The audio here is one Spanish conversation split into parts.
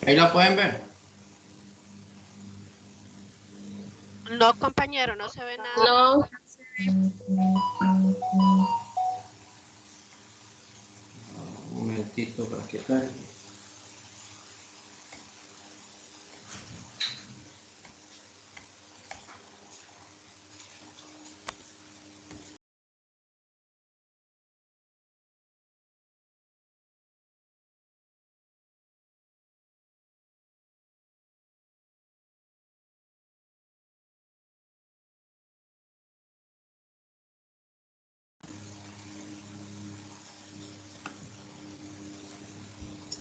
Ahí la pueden ver. No, compañero, no se ve nada. No, Un momentito para que cargue.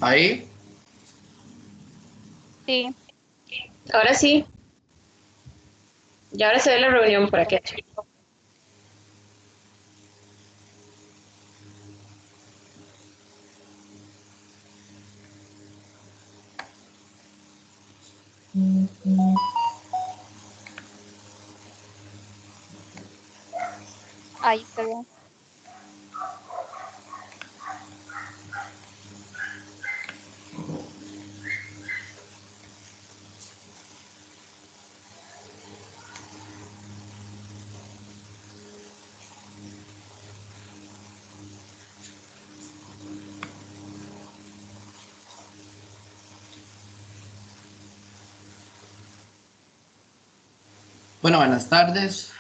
Ahí. Sí, ahora sí. Y ahora se ve la reunión por aquí. ahí se ve. Bueno, buenas tardes.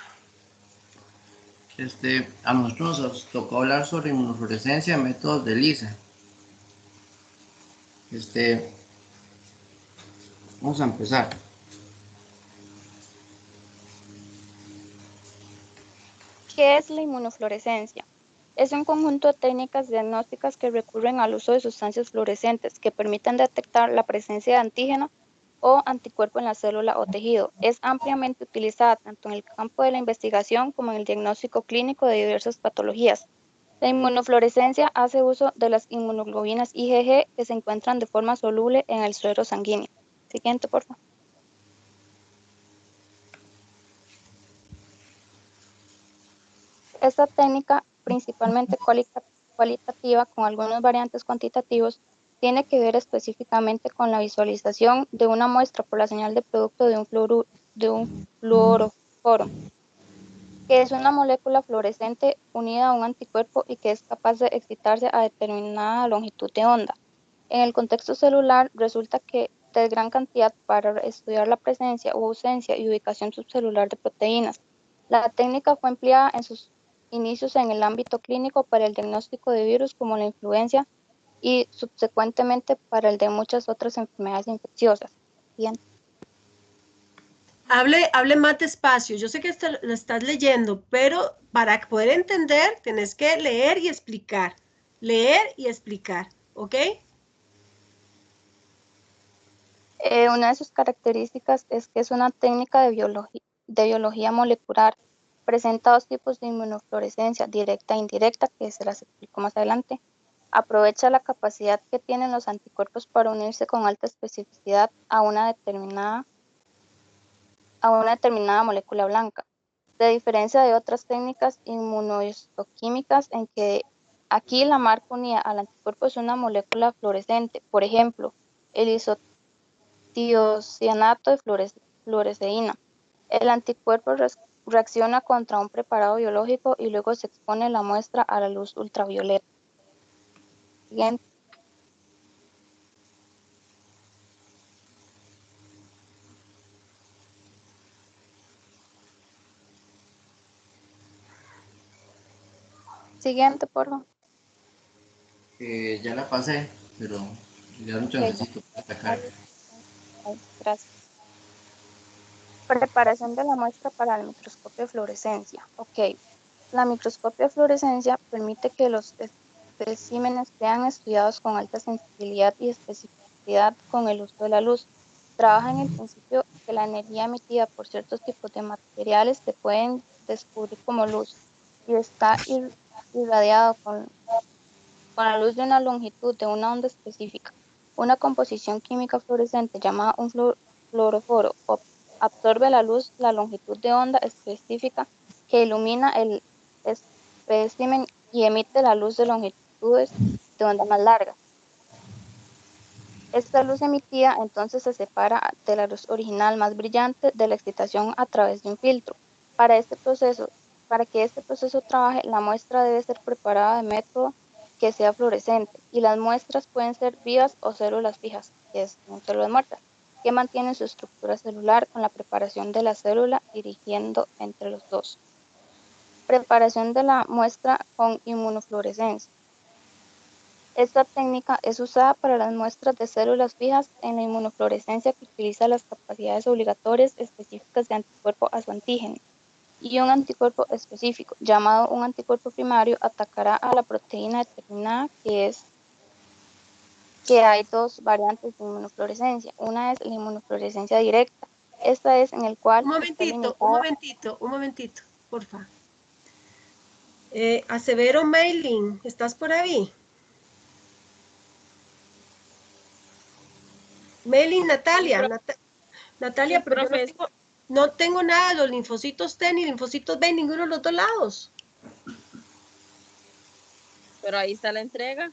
A nosotros nos tocó hablar sobre inmunofluorescencia, métodos de ELISA. Vamos a empezar. ¿Qué es la inmunofluorescencia? Es un conjunto de técnicas diagnósticas que recurren al uso de sustancias fluorescentes que permiten detectar la presencia de antígeno o anticuerpo en la célula o tejido. Es ampliamente utilizada tanto en el campo de la investigación como en el diagnóstico clínico de diversas patologías. La inmunofluorescencia hace uso de las inmunoglobinas IgG que se encuentran de forma soluble en el suero sanguíneo. Siguiente, por favor. Esta técnica, principalmente cualitativa con algunos variantes cuantitativos, tiene que ver específicamente con la visualización de una muestra por la señal de producto de un fluoroforo, que es una molécula fluorescente unida a un anticuerpo y que es capaz de excitarse a determinada longitud de onda. En el contexto celular, resulta que de gran cantidad para estudiar la presencia o ausencia y ubicación subcelular de proteínas. La técnica fue empleada en sus inicios en el ámbito clínico para el diagnóstico de virus como la influenza y subsecuentemente para el de muchas otras enfermedades infecciosas. Bien. Hable más despacio. Yo sé que esto lo estás leyendo, pero para poder entender, tenés que leer y explicar. Leer y explicar, ¿ok? Una de sus características es que es una técnica de biología molecular. Presenta dos tipos de inmunofluorescencia, directa e indirecta, que se las explico más adelante. Aprovecha la capacidad que tienen los anticuerpos para unirse con alta especificidad a una determinada molécula blanca, de diferencia de otras técnicas inmunohistoquímicas en que aquí la marca unida al anticuerpo es una molécula fluorescente, por ejemplo, el tiocianato de fluoresceína. El anticuerpo reacciona contra un preparado biológico y luego se expone la muestra a la luz ultravioleta. Siguiente. Siguiente, por favor. Ya la pasé, pero ya no Okay, necesito atacar. gracias. Preparación de la muestra para el microscopio de fluorescencia. Ok, la microscopio de fluorescencia permite que los especímenes sean estudiados con alta sensibilidad y especificidad con el uso de la luz. Trabaja en el principio que la energía emitida por ciertos tipos de materiales se pueden descubrir como luz y está irradiado con la luz de una longitud de una onda específica. Una composición química fluorescente llamada un fluoroforo absorbe la luz, la longitud de onda específica que ilumina el espécimen y emite la luz de longitudes de onda más largas. Esta luz emitida entonces se separa de la luz original más brillante de la excitación a través de un filtro. Para que este proceso trabaje, la muestra debe ser preparada de método que sea fluorescente, y las muestras pueden ser vivas o células fijas, que son células muertas, que mantienen su estructura celular con la preparación de la célula dirigiendo entre los dos. Preparación de la muestra con inmunofluorescencia. Esta técnica es usada para las muestras de células fijas en la inmunofluorescencia, que utiliza las capacidades obligatorias específicas de anticuerpo a su antígeno, y un anticuerpo específico, llamado un anticuerpo primario, atacará a la proteína determinada, que hay dos variantes de inmunofluorescencia. Una es la inmunofluorescencia directa. Esta es en el cual Un está momentito, por favor. Acevero Mailing, ¿estás por ahí? Mailing, Natalia. Natalia, pero yo no tengo nada de los linfocitos T ni linfocitos B en ninguno de los dos lados. Pero ahí está la entrega.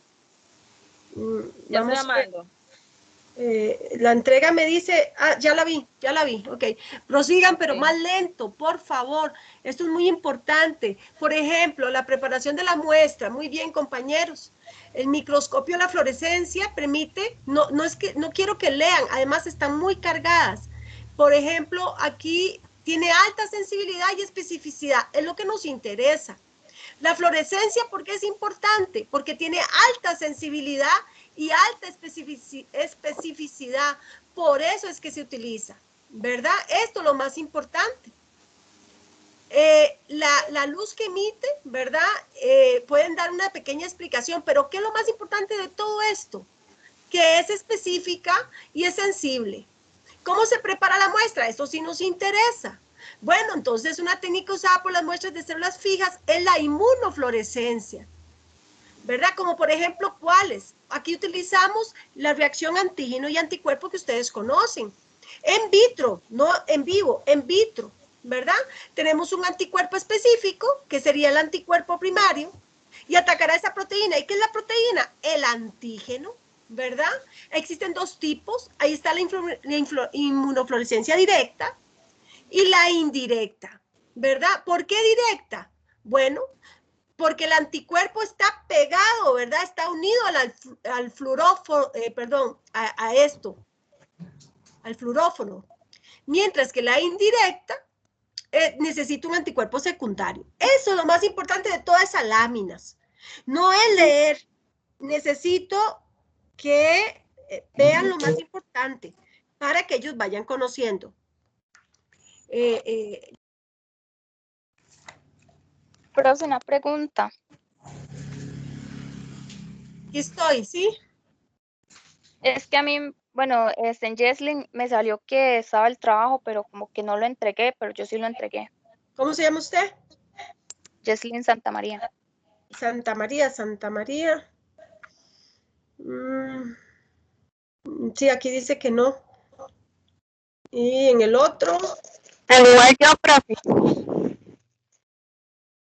Ya Vamos a ver. La entrega me dice, ya la vi, ok. Prosigan, pero más lento, por favor. Esto es muy importante. Por ejemplo, la preparación de la muestra. Muy bien, compañeros. El microscopio de la fluorescencia permite, no quiero que lean, además están muy cargadas. Por ejemplo, aquí tiene alta sensibilidad y especificidad, es lo que nos interesa. La fluorescencia, ¿por qué es importante? Porque tiene alta sensibilidad y alta especificidad, por eso es que se utiliza, ¿verdad? Esto es lo más importante. La luz que emite, ¿verdad? Pueden dar una pequeña explicación, pero ¿qué es lo más importante de todo esto? Que es específica y es sensible. ¿Cómo se prepara la muestra? Esto sí nos interesa. Bueno, entonces una técnica usada por las muestras de células fijas es la inmunofluorescencia, ¿verdad? Como por ejemplo, ¿cuáles? Aquí utilizamos la reacción antígeno y anticuerpo que ustedes conocen. En vitro, no en vivo, en vitro, ¿verdad? Tenemos un anticuerpo específico, que sería el anticuerpo primario, y atacará esa proteína. ¿Y qué es la proteína? El antígeno, ¿verdad? Existen dos tipos. Ahí está la inmunofluorescencia directa y la indirecta, ¿verdad? ¿Por qué directa? Bueno, porque el anticuerpo está pegado, ¿verdad? Está unido al fluorófono, al fluorófono. Mientras que la indirecta necesita un anticuerpo secundario. Eso es lo más importante de todas esas láminas. No es leer. Necesito que vean lo más importante para que ellos vayan conociendo. Profe, una pregunta. Aquí estoy, ¿sí? Es que a mí, bueno, en Jesslyn me salió que estaba el trabajo, pero como que no lo entregué, pero yo sí lo entregué. ¿Cómo se llama usted? Jesslyn Santa María. Santa María. Sí, aquí dice que no. Y en el otro. Igual yo, profe.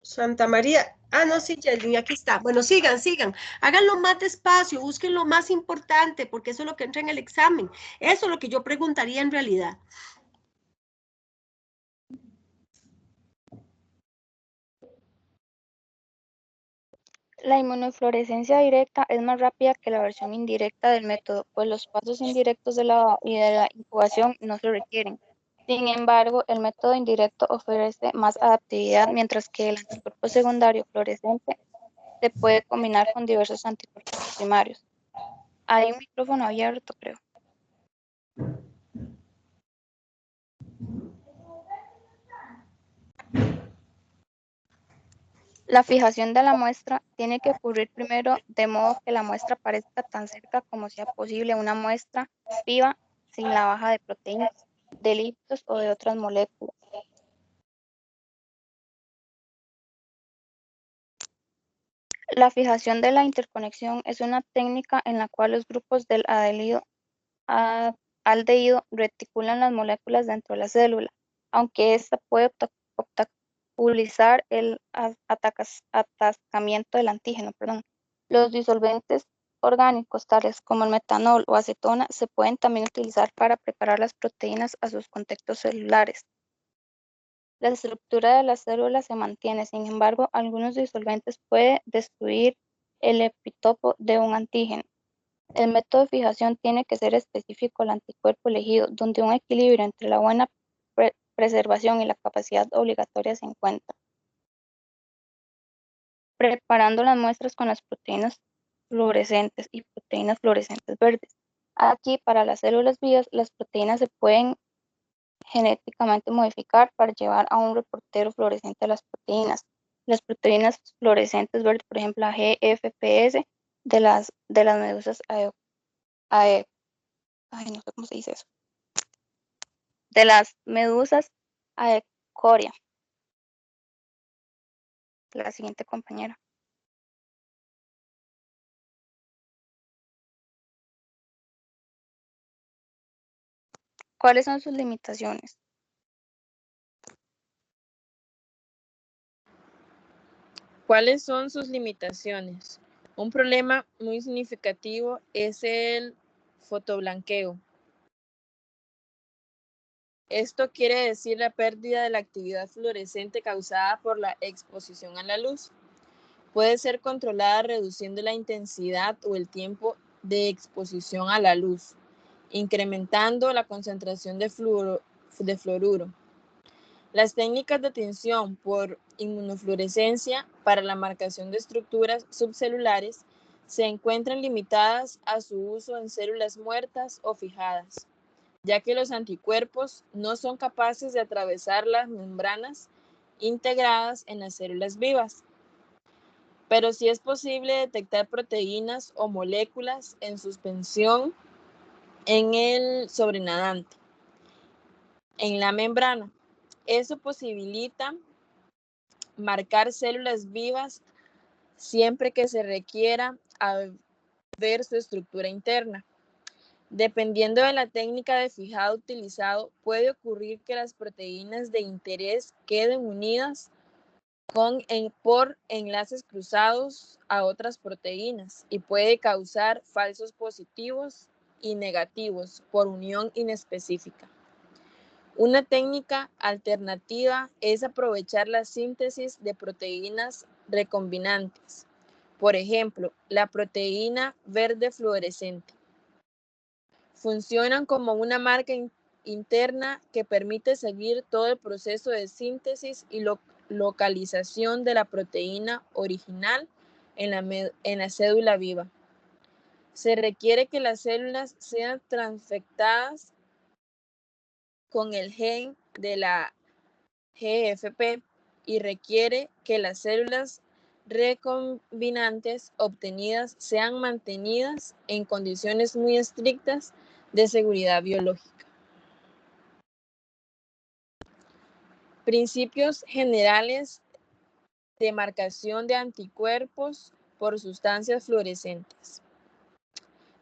Santa María. No, sí, Yelvin, aquí está. Bueno, sigan. Háganlo más despacio, busquen lo más importante, porque eso es lo que entra en el examen. Eso es lo que yo preguntaría en realidad. La inmunofluorescencia directa es más rápida que la versión indirecta del método, pues los pasos indirectos de la incubación no se requieren. Sin embargo, el método indirecto ofrece más adaptabilidad, mientras que el anticuerpo secundario fluorescente se puede combinar con diversos anticuerpos primarios. Hay un micrófono abierto, creo. La fijación de la muestra tiene que ocurrir primero, de modo que la muestra parezca tan cerca como sea posible a una muestra viva sin la baja de proteínas, de lípidos o de otras moléculas. La fijación de la interconexión es una técnica en la cual los grupos del aldehído reticulan las moléculas dentro de la célula, aunque ésta puede obstaculizar el atascamiento del antígeno. Los disolventes orgánicos tales como el metanol o acetona se pueden también utilizar para preparar las proteínas a sus contextos celulares. La estructura de las células se mantiene, sin embargo, algunos disolventes pueden destruir el epitopo de un antígeno. El método de fijación tiene que ser específico al anticuerpo elegido, donde un equilibrio entre la buena preservación y la capacidad obligatoria se encuentra. Preparando las muestras con las proteínas fluorescentes y proteínas fluorescentes verdes. Aquí, para las células vivas, las proteínas se pueden genéticamente modificar para llevar a un reportero fluorescente a las proteínas. Las proteínas fluorescentes verdes, por ejemplo, la GFPS de las medusas ay, no sé cómo se dice eso. De las medusas aecoria. La siguiente compañera. ¿Cuáles son sus limitaciones? ¿Cuáles son sus limitaciones? Un problema muy significativo es el fotoblanqueo. Esto quiere decir la pérdida de la actividad fluorescente causada por la exposición a la luz. Puede ser controlada reduciendo la intensidad o el tiempo de exposición a la luz, incrementando la concentración de fluoruro. Las técnicas de tinción por inmunofluorescencia para la marcación de estructuras subcelulares se encuentran limitadas a su uso en células muertas o fijadas, ya que los anticuerpos no son capaces de atravesar las membranas integradas en las células vivas. Pero sí es posible detectar proteínas o moléculas en suspensión en el sobrenadante, en la membrana. Eso posibilita marcar células vivas siempre que se requiera ver su estructura interna. Dependiendo de la técnica de fijado utilizado, puede ocurrir que las proteínas de interés queden unidas por enlaces cruzados a otras proteínas y puede causar falsos positivos y negativos por unión inespecífica. Una técnica alternativa es aprovechar la síntesis de proteínas recombinantes, por ejemplo, la proteína verde fluorescente. Funcionan como una marca interna que permite seguir todo el proceso de síntesis y localización de la proteína original en la cédula viva. Se requiere que las células sean transfectadas con el gen de la GFP y requiere que las células recombinantes obtenidas sean mantenidas en condiciones muy estrictas de seguridad biológica. Principios generales de marcación de anticuerpos por sustancias fluorescentes.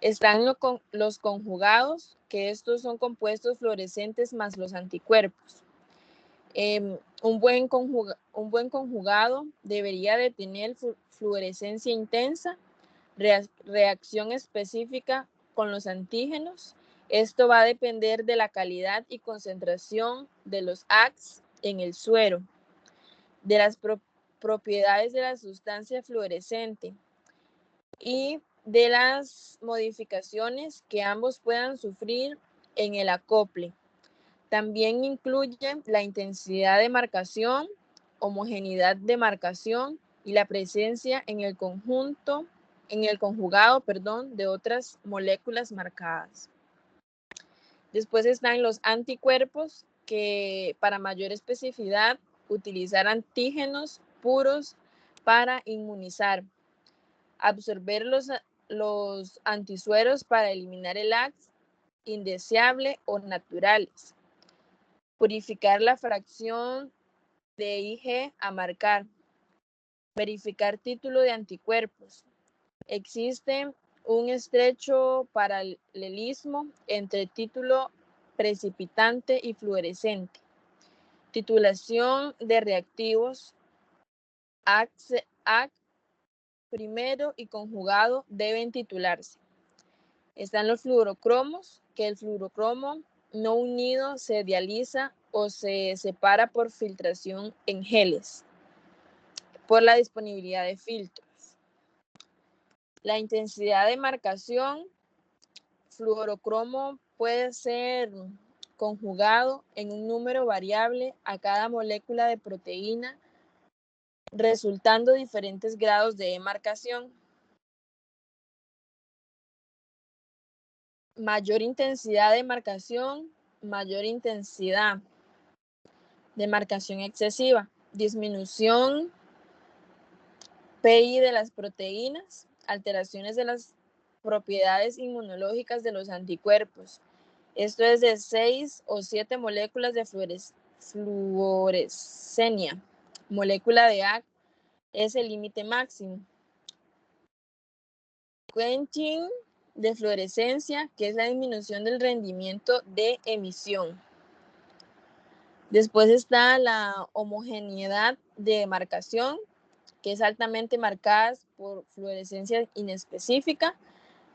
Están los conjugados, que estos son compuestos fluorescentes más los anticuerpos. Un buen conjugado debería de tener fluorescencia intensa, reacción específica con los antígenos. Esto va a depender de la calidad y concentración de los ACS en el suero, de las propiedades de la sustancia fluorescente y de las modificaciones que ambos puedan sufrir en el acople. También incluye la intensidad de marcación, homogeneidad de marcación y la presencia en el conjugado, de otras moléculas marcadas. Después están los anticuerpos, que para mayor especificidad utilizar antígenos puros para inmunizar, absorber los antisueros para eliminar el ACS indeseable o naturales, purificar la fracción de IG a marcar, verificar título de anticuerpos. Existe un estrecho paralelismo entre título precipitante y fluorescente. Titulación de reactivos AC primero y conjugado deben titularse. Están los fluorocromos, que el fluorocromo no unido se dializa o se separa por filtración en geles, por la disponibilidad de filtros. La intensidad de marcación, fluorocromo puede ser conjugado en un número variable a cada molécula de proteína, resultando diferentes grados de marcación. Mayor intensidad de marcación, mayor intensidad de marcación excesiva, disminución PI de las proteínas, alteraciones de las propiedades inmunológicas de los anticuerpos. Esto es de 6 o 7 moléculas de fluorescenia. Molécula de AC es el límite máximo. Quenching de fluorescencia, que es la disminución del rendimiento de emisión. Después está la homogeneidad de marcación, que es altamente marcadas por fluorescencia inespecífica.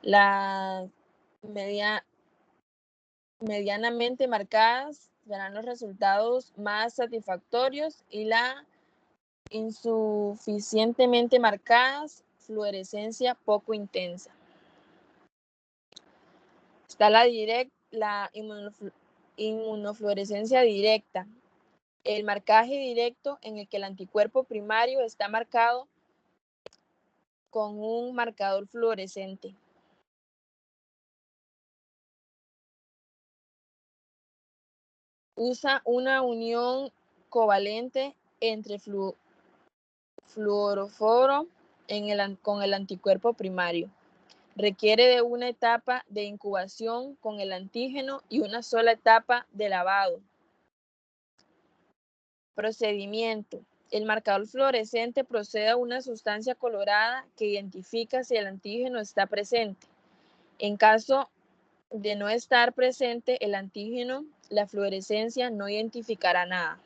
Las medianamente marcadas darán los resultados más satisfactorios y la insuficientemente marcadas, fluorescencia poco intensa. Está la inmunofluorescencia directa, el marcaje directo en el que el anticuerpo primario está marcado con un marcador fluorescente. Usa una unión covalente entre fluoroforo con el anticuerpo primario. Requiere de una etapa de incubación con el antígeno y una sola etapa de lavado. Procedimiento. El marcador fluorescente procede a una sustancia colorada que identifica si el antígeno está presente. En caso de no estar presente el antígeno, la fluorescencia no identificará nada.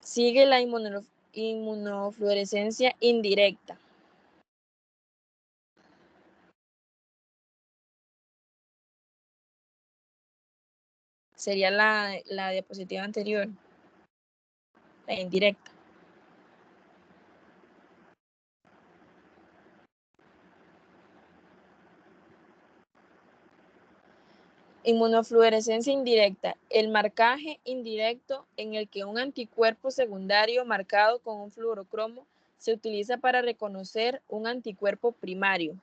Sigue la inmunofluorescencia indirecta. Sería la diapositiva anterior, la indirecta. Inmunofluorescencia indirecta. El marcaje indirecto en el que un anticuerpo secundario marcado con un fluorocromo se utiliza para reconocer un anticuerpo primario.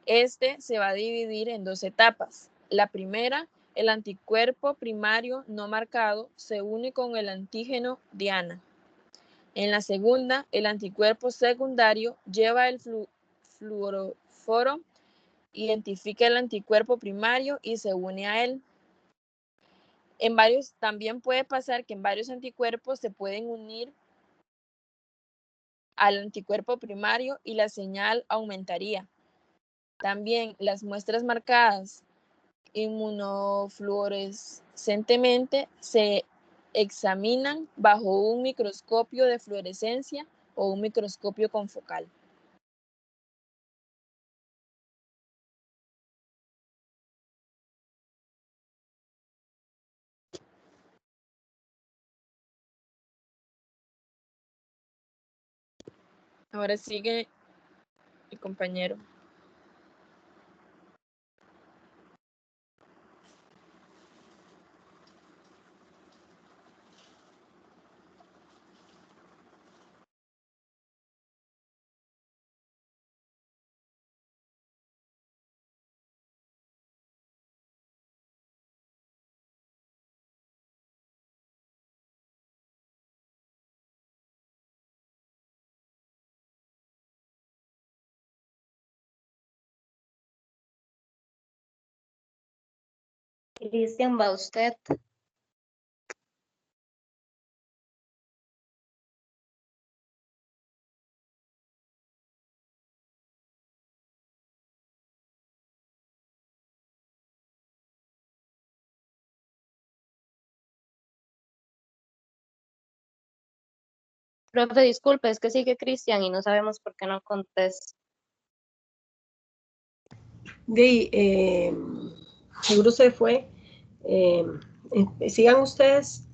Este se va a dividir en dos etapas. La primera, el anticuerpo primario no marcado se une con el antígeno diana. En la segunda, el anticuerpo secundario lleva el fluoroforo, identifica el anticuerpo primario y se une a él. También puede pasar que en varios anticuerpos se pueden unir al anticuerpo primario y la señal aumentaría. También las muestras marcadas inmunofluorescentemente se examinan bajo un microscopio de fluorescencia o un microscopio confocal. Ahora sigue el compañero. Cristian, va usted. Profe, disculpe, es que sigue Cristian y no sabemos por qué no contesta. Seguro se fue. Sigan ustedes.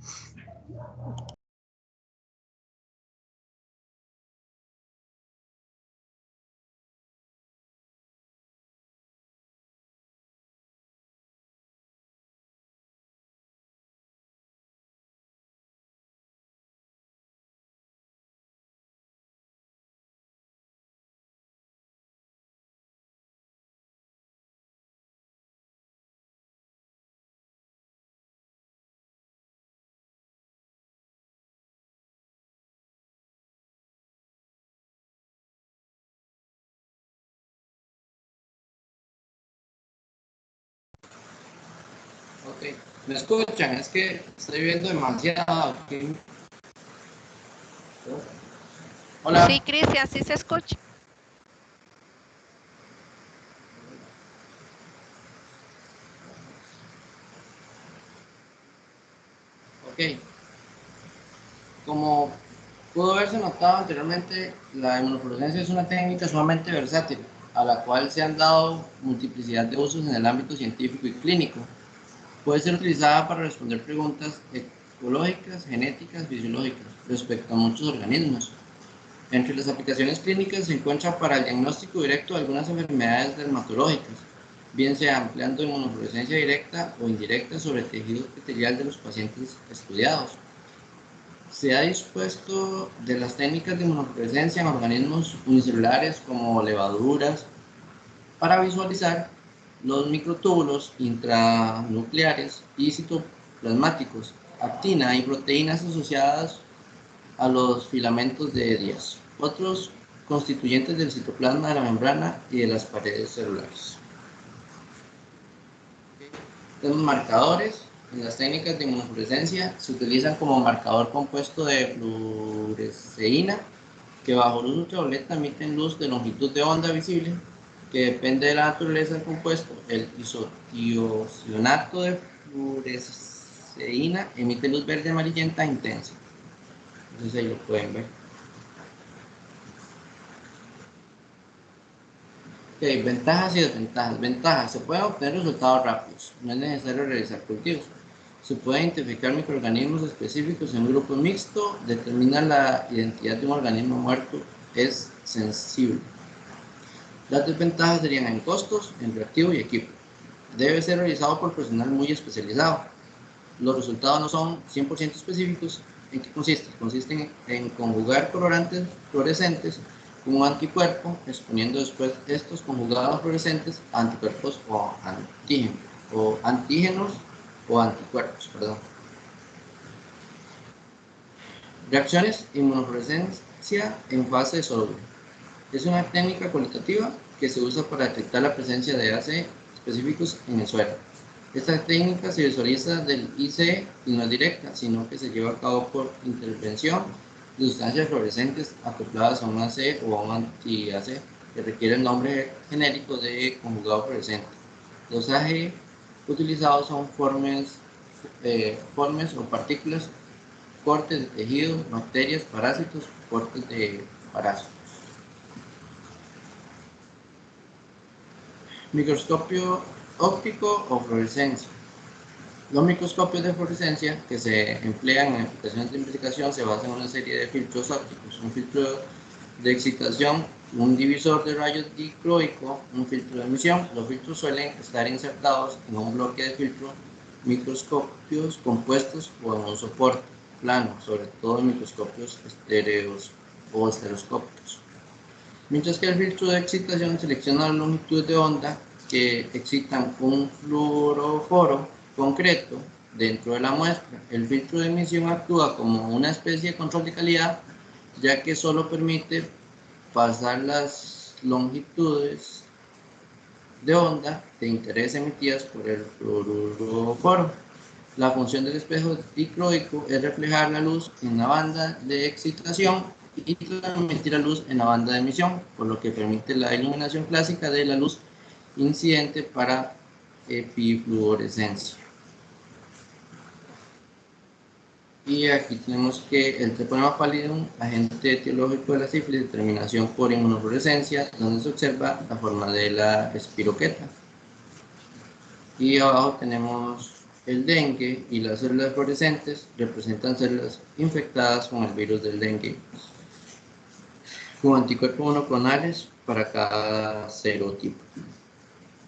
Ok, ¿me escuchan? Es que estoy viendo demasiado aquí. Hola. Sí, Cristian, sí se escucha. Ok. Como pudo haberse notado anteriormente, la inmunofluorescencia es una técnica sumamente versátil, a la cual se han dado multiplicidad de usos en el ámbito científico y clínico. Puede ser utilizada para responder preguntas ecológicas, genéticas, fisiológicas, respecto a muchos organismos. Entre las aplicaciones clínicas se encuentra para el diagnóstico directo de algunas enfermedades dermatológicas, bien sea empleando inmunofluorescencia directa o indirecta sobre el tejido epitelial de los pacientes estudiados. Se ha dispuesto de las técnicas de inmunofluorescencia en organismos unicelulares como levaduras para visualizar los microtúbulos intranucleares y citoplasmáticos, actina y proteínas asociadas a los filamentos de Díaz, otros constituyentes del citoplasma de la membrana y de las paredes celulares. Los marcadores en las técnicas de inmunofluorescencia se utilizan como marcador compuesto de fluoresceína, que bajo luz ultravioleta emiten luz de longitud de onda visible, que depende de la naturaleza del compuesto. El isotiocionato de fluoresceína emite luz verde amarillenta intensa. Entonces ahí lo pueden ver. Ok, ventajas y desventajas. Ventajas: se pueden obtener resultados rápidos, no es necesario realizar cultivos. Se pueden identificar microorganismos específicos en un grupo mixto, determinar la identidad de un organismo muerto, es sensible. Las desventajas serían en costos, en reactivo y equipo. Debe ser realizado por personal muy especializado. Los resultados no son 100% específicos. ¿En qué consiste? Consisten en conjugar colorantes fluorescentes con un anticuerpo, exponiendo después estos conjugados fluorescentes a anticuerpos o antígenos o anticuerpos. Reacciones: inmunofluorescencia en fase soluble. Es una técnica cualitativa que se usa para detectar la presencia de AC específicos en el suelo. Esta técnica se visualiza del IC y no es directa, sino que se lleva a cabo por intervención de sustancias fluorescentes acopladas a un AC o a un anti-AC, que requiere el nombre genérico de conjugado fluorescente. Los AG utilizados son formes o partículas, cortes de tejido, bacterias, parásitos, cortes de parásitos. Microscopio óptico o fluorescencia. Los microscopios de fluorescencia que se emplean en aplicaciones de investigación se basan en una serie de filtros ópticos: un filtro de excitación, un divisor de rayos dicroico, un filtro de emisión. Los filtros suelen estar insertados en un bloque de filtro, microscopios compuestos o en un soporte plano, sobre todo en microscopios estereos o estereoscópicos. Mientras que el filtro de excitación selecciona la longitud de onda que excitan un fluoroforo concreto dentro de la muestra. El filtro de emisión actúa como una especie de control de calidad, ya que solo permite pasar las longitudes de onda de interés emitidas por el fluoroforo. La función del espejo dicroico es reflejar la luz en la banda de excitación y transmitir la luz en la banda de emisión, por lo que permite la iluminación clásica de la luz incidente para epifluorescencia. Y aquí tenemos que el Treponema pallidum, agente etiológico de la sífilis, determinación por inmunofluorescencia, donde se observa la forma de la espiroqueta. Y abajo tenemos el dengue y las células fluorescentes representan células infectadas con el virus del dengue, con anticuerpos monoclonales para cada serotipo.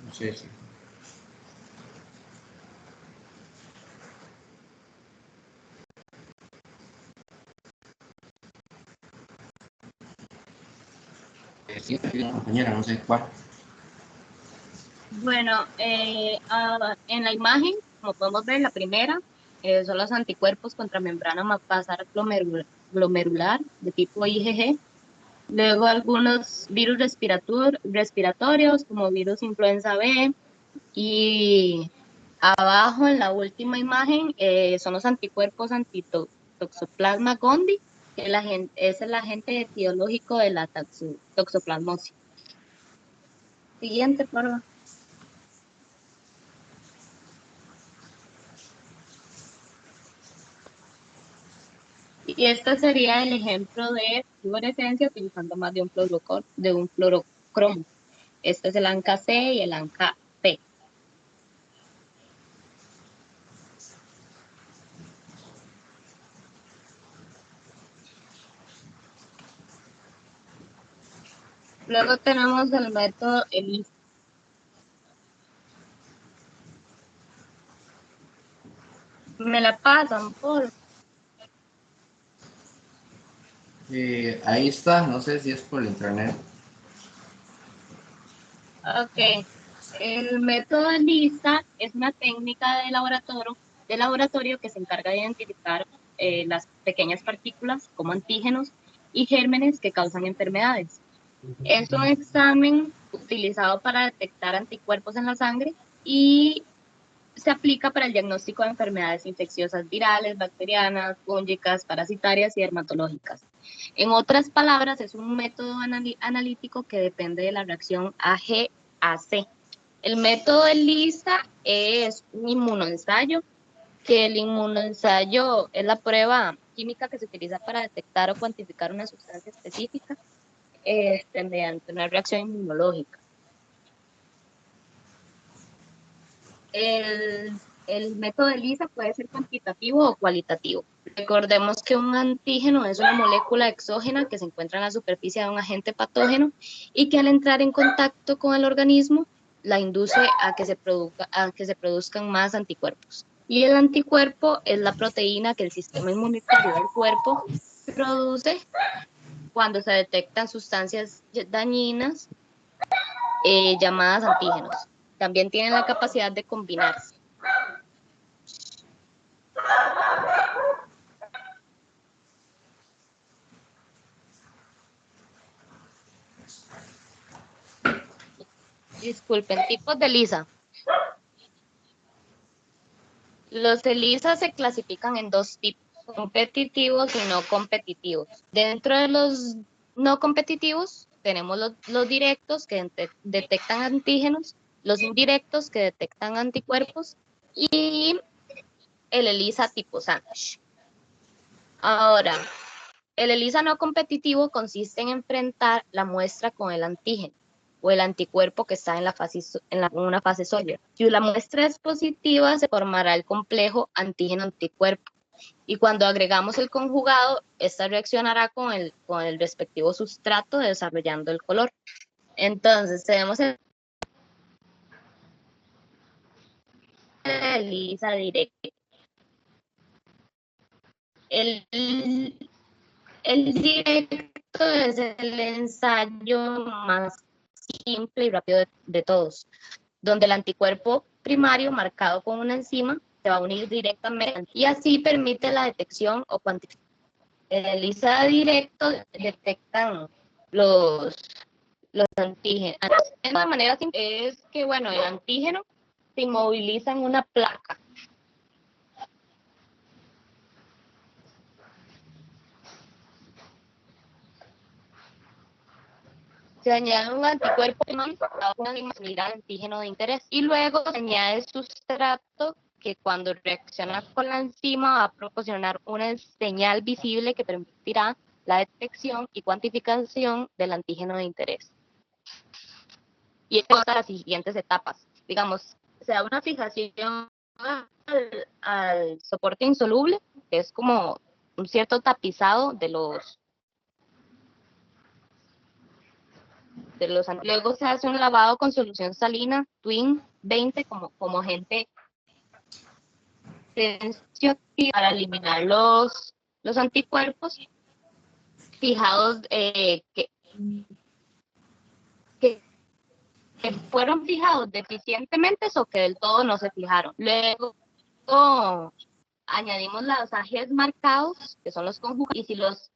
No sé si. Sí, compañera, no sé cuál. Bueno, en la imagen, como podemos ver, la primera son los anticuerpos contra membrana basal glomerular de tipo IgG. Luego algunos virus respiratorios como virus influenza B. Y abajo en la última imagen son los anticuerpos antitoxoplasma gondii, que es el agente etiológico de la toxoplasmosis. Siguiente, por favor. Y este sería el ejemplo de fluorescencia utilizando más de un fluorocromo. Este es el ANCA-C y el ANCA-P. Luego tenemos el método ELISA. Me la pasan, por Ahí está, no sé si es por internet. Ok. El método ELISA es una técnica de laboratorio que se encarga de identificar las pequeñas partículas como antígenos y gérmenes que causan enfermedades. Es un examen utilizado para detectar anticuerpos en la sangre y se aplica para el diagnóstico de enfermedades infecciosas virales, bacterianas, fúngicas, parasitarias y dermatológicas. En otras palabras, es un método analítico que depende de la reacción AG-AC. El método ELISA es un inmunoensayo, que el inmunoensayo es la prueba química que se utiliza para detectar o cuantificar una sustancia específica mediante una reacción inmunológica. El método ELISA puede ser cuantitativo o cualitativo. Recordemos que un antígeno es una molécula exógena que se encuentra en la superficie de un agente patógeno y que al entrar en contacto con el organismo la induce a que se produzcan más anticuerpos. Y el anticuerpo es la proteína que el sistema inmunitario del cuerpo produce cuando se detectan sustancias dañinas llamadas antígenos. También tienen la capacidad de combinarse. Disculpen, tipos de ELISA. Los ELISA se clasifican en dos tipos, competitivos y no competitivos. Dentro de los no competitivos tenemos los directos que detectan antígenos, los indirectos que detectan anticuerpos y el ELISA tipo sándwich. Ahora, el ELISA no competitivo consiste en enfrentar la muestra con el antígeno o el anticuerpo que está en una fase sólida. Si la muestra es positiva, se formará el complejo antígeno-anticuerpo. Y cuando agregamos el conjugado, esta reaccionará con el respectivo sustrato, desarrollando el color. Entonces, tenemos el ELISA directo. El directo es el ensayo más simple y rápido de todos, donde el anticuerpo primario marcado con una enzima se va a unir directamente y así permite la detección o cuantificación. En el ELISA directo detectan los antígenos. De una manera simple es que, bueno, el antígeno se inmoviliza en una placa. Se añade un anticuerpo a una enzima similar al antígeno de interés y luego se añade sustrato que cuando reacciona con la enzima va a proporcionar una señal visible que permitirá la detección y cuantificación del antígeno de interés. Y esto pasa a las siguientes etapas. Digamos, se da una fijación al soporte insoluble, que es como un cierto tapizado de los luego se hace un lavado con solución salina, Twin 20 como agente para eliminar los anticuerpos fijados que fueron fijados deficientemente o que del todo no se fijaron. Luego añadimos los AGs marcados, que son los conjugados, y si los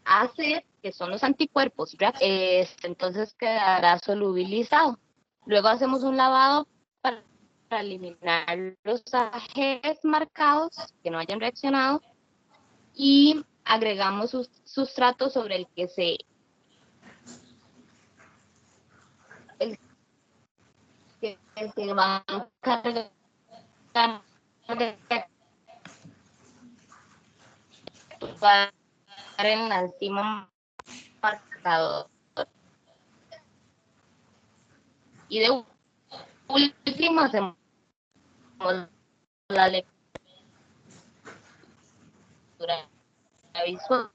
AC, que son los anticuerpos, entonces quedará solubilizado. Luego hacemos un lavado para eliminar los AGs marcados que no hayan reaccionado y agregamos sustrato sobre el que se va a cargar en la enzima marcador. Y de último hacemos la lectura visual.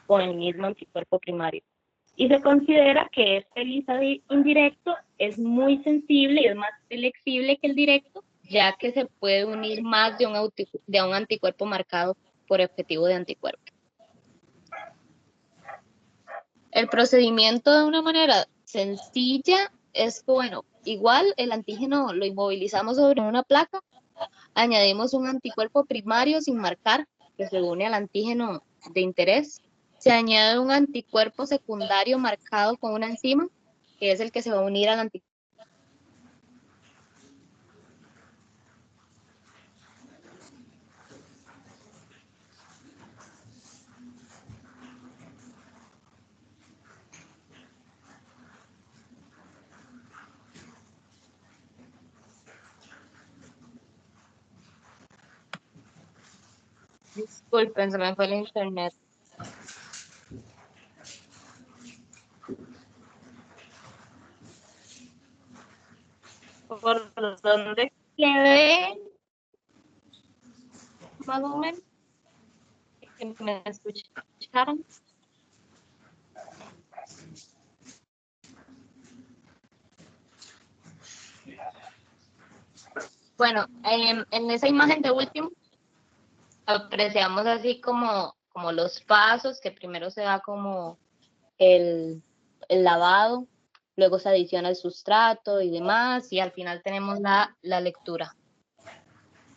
Con el mismo anticuerpo primario. Y se considera que este ELISA indirecto es muy sensible y es más flexible que el directo, ya que se puede unir más de un anticuerpo marcado por objetivo de anticuerpo. El procedimiento de una manera sencilla es, bueno, igual el antígeno lo inmovilizamos sobre una placa, añadimos un anticuerpo primario sin marcar que se une al antígeno de interés. Se añade un anticuerpo secundario marcado con una enzima, que es el que se va a unir al anticuerpo. Disculpen, se me fue el internet. ¿Por dónde quedé? Más o menos. ¿Que me escucharon? Bueno, en esa imagen de último apreciamos así como los pasos, que primero se da como el lavado, luego se adiciona el sustrato y demás, y al final tenemos la lectura.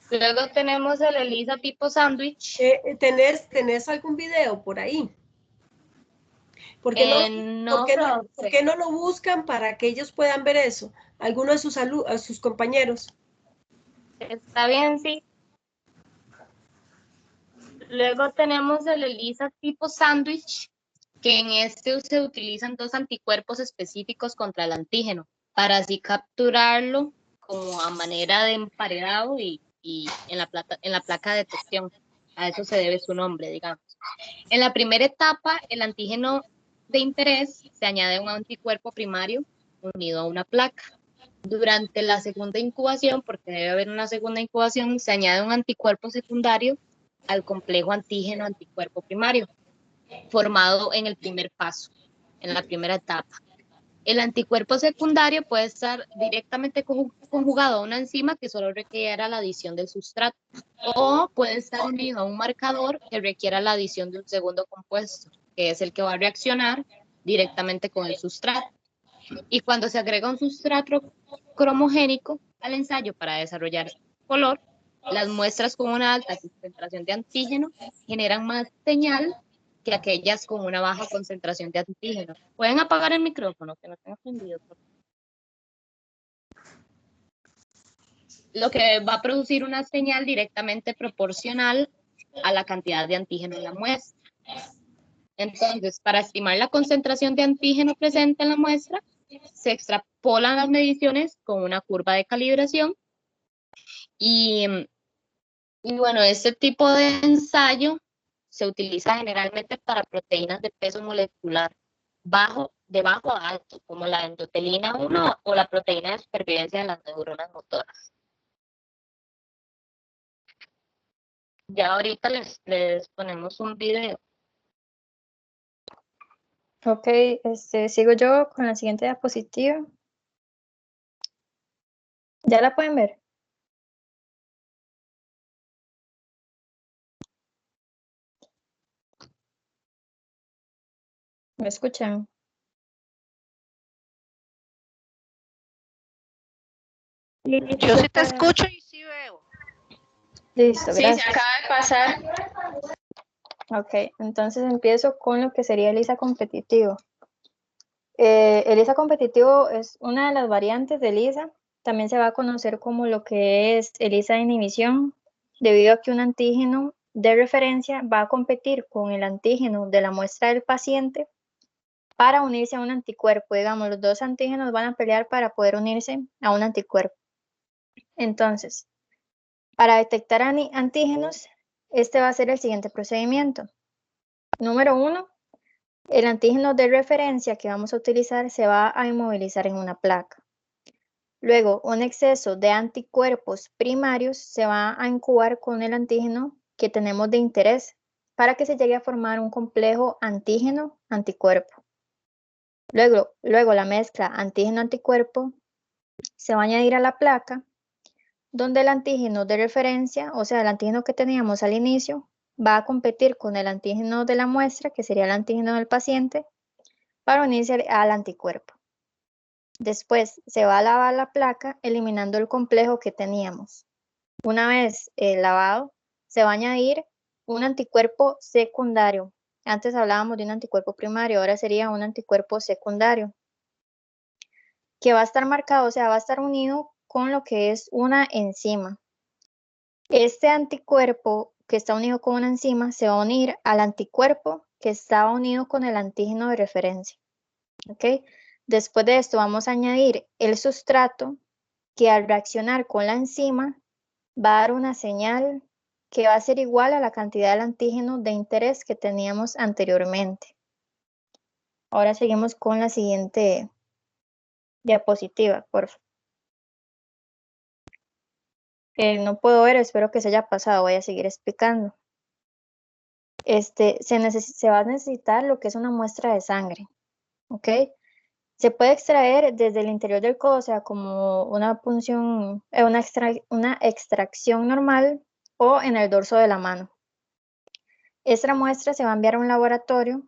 Luego tenemos el ELISA tipo sándwich. ¿Tenés algún video por ahí? ¿Por qué no lo buscan para que ellos puedan ver eso? Alguno de sus compañeros. Está bien, sí. Luego tenemos el ELISA tipo sándwich, que en este se utilizan dos anticuerpos específicos contra el antígeno, para así capturarlo como a manera de emparedado y en la placa de detección. A eso se debe su nombre, digamos. En la primera etapa, el antígeno de interés se añade un anticuerpo primario unido a una placa. Durante la segunda incubación, porque debe haber una segunda incubación, se añade un anticuerpo secundario al complejo antígeno-anticuerpo primario, formado en el primer paso, en la primera etapa. El anticuerpo secundario puede estar directamente conjugado a una enzima que solo requiera la adición del sustrato, o puede estar unido a un marcador que requiera la adición de un segundo compuesto, que es el que va a reaccionar directamente con el sustrato. Y cuando se agrega un sustrato cromogénico al ensayo para desarrollar color, las muestras con una alta concentración de antígeno generan más señal que aquellas con una baja concentración de antígeno. ¿Pueden apagar el micrófono? Que no tengo encendido. lo que va a producir una señal directamente proporcional a la cantidad de antígeno en la muestra. Entonces, para estimar la concentración de antígeno presente en la muestra, se extrapolan las mediciones con una curva de calibración y bueno, este tipo de ensayo se utiliza generalmente para proteínas de peso molecular de bajo a alto, como la endotelina 1 o la proteína de supervivencia de las neuronas motoras. Ya ahorita les ponemos un video. Ok, sigo yo con la siguiente diapositiva. ¿Ya la pueden ver? ¿Me escuchan? Yo sí te escucho y sí veo. Listo, Sí, gracias. se acaba de pasar. Ok, entonces empiezo con lo que sería el ELISA competitivo. El ELISA competitivo es una de las variantes del ELISA. También se va a conocer como lo que es ELISA de inhibición, debido a que un antígeno de referencia va a competir con el antígeno de la muestra del paciente para unirse a un anticuerpo. Digamos, los dos antígenos van a pelear para poder unirse a un anticuerpo. Entonces, para detectar antígenos, este va a ser el siguiente procedimiento. Número 1, el antígeno de referencia que vamos a utilizar se va a inmovilizar en una placa. Luego, un exceso de anticuerpos primarios se va a incubar con el antígeno que tenemos de interés para que se llegue a formar un complejo antígeno-anticuerpo. Luego, la mezcla antígeno-anticuerpo se va a añadir a la placa, donde el antígeno de referencia, o sea, el antígeno que teníamos al inicio, va a competir con el antígeno de la muestra, que sería el antígeno del paciente, para unirse al anticuerpo. Después se va a lavar la placa eliminando el complejo que teníamos. Una vez lavado, se va a añadir un anticuerpo secundario. Antes hablábamos de un anticuerpo primario, ahora sería un anticuerpo secundario, que va a estar marcado, o sea, va a estar unido con lo que es una enzima. Este anticuerpo que está unido con una enzima se va a unir al anticuerpo que estaba unido con el antígeno de referencia. ¿Ok? Después de esto vamos a añadir el sustrato que al reaccionar con la enzima va a dar una señal que va a ser igual a la cantidad del antígeno de interés que teníamos anteriormente. Ahora seguimos con la siguiente diapositiva, por favor. No puedo ver, espero que se haya pasado, voy a seguir explicando. Se va a necesitar lo que es una muestra de sangre, ¿ok? Se puede extraer desde el interior del codo, o sea, como una punción, una extracción normal o en el dorso de la mano. Esta muestra se va a enviar a un laboratorio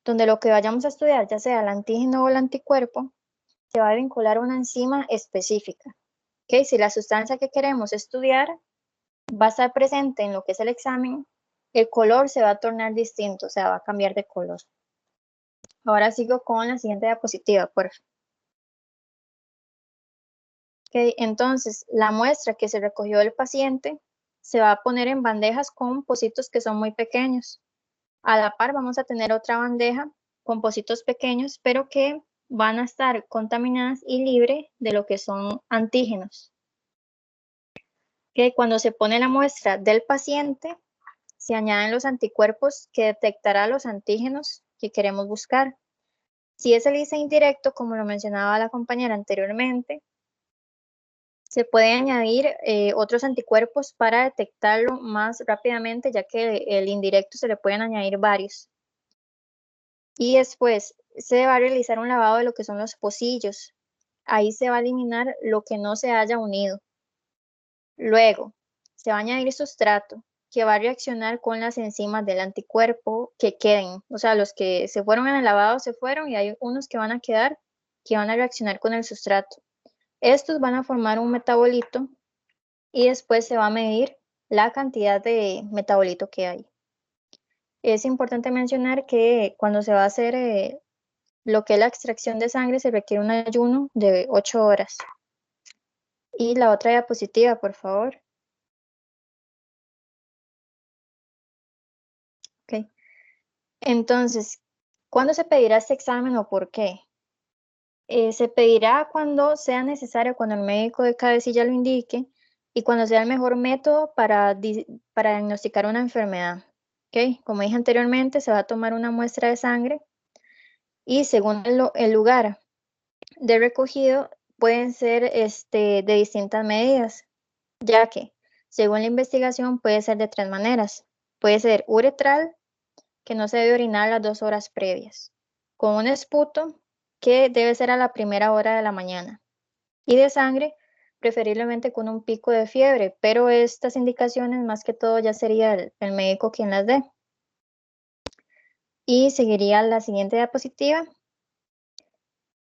donde lo que vayamos a estudiar, ya sea el antígeno o el anticuerpo, se va a vincular a una enzima específica. ¿Ok? Si la sustancia que queremos estudiar va a estar presente en lo que es el examen, el color se va a tornar distinto, o sea, va a cambiar de color. Ahora sigo con la siguiente diapositiva, por favor. Okay, entonces, la muestra que se recogió del paciente se va a poner en bandejas con pocitos que son muy pequeños. A la par vamos a tener otra bandeja con pocitos pequeños, pero que van a estar contaminadas y libres de lo que son antígenos. Okay, cuando se pone la muestra del paciente, se añaden los anticuerpos que detectará los antígenos que queremos buscar. Si es el ELISA indirecto, como lo mencionaba la compañera anteriormente, se puede añadir otros anticuerpos para detectarlo más rápidamente, ya que el indirecto se le pueden añadir varios. Y después se va a realizar un lavado de lo que son los pocillos. Ahí se va a eliminar lo que no se haya unido. Luego, se va a añadir sustrato que va a reaccionar con las enzimas del anticuerpo que queden. O sea, los que se fueron en el lavado se fueron y hay unos que van a quedar que van a reaccionar con el sustrato. Estos van a formar un metabolito y después se va a medir la cantidad de metabolito que hay. Es importante mencionar que cuando se va a hacer lo que es la extracción de sangre se requiere un ayuno de 8 horas. Y la otra diapositiva, por favor. Ok. Entonces, ¿cuándo se pedirá este examen o por qué? Se pedirá cuando sea necesario, cuando el médico de cabecilla lo indique y cuando sea el mejor método para diagnosticar una enfermedad. ¿Okay? Como dije anteriormente, se va a tomar una muestra de sangre y según el lugar de recogido pueden ser de distintas medidas, ya que según la investigación puede ser de 3 maneras. Puede ser uretral, que no se debe orinar las 2 horas previas, con un esputo, que debe ser a la primera hora de la mañana, y de sangre, preferiblemente con un pico de fiebre, pero estas indicaciones más que todo ya sería el médico quien las dé. Y seguiría la siguiente diapositiva,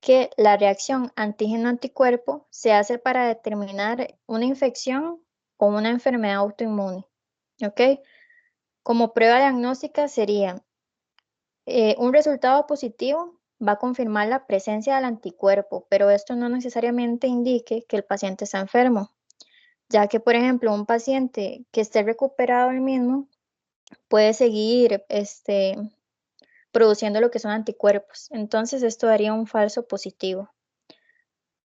que la reacción antígeno-anticuerpo se hace para determinar una infección o una enfermedad autoinmune. ¿Ok? Como prueba diagnóstica sería un resultado positivo va a confirmar la presencia del anticuerpo, pero esto no necesariamente indique que el paciente está enfermo, ya que, por ejemplo, un paciente que esté recuperado del mismo puede seguir produciendo lo que son anticuerpos. Entonces, esto daría un falso positivo.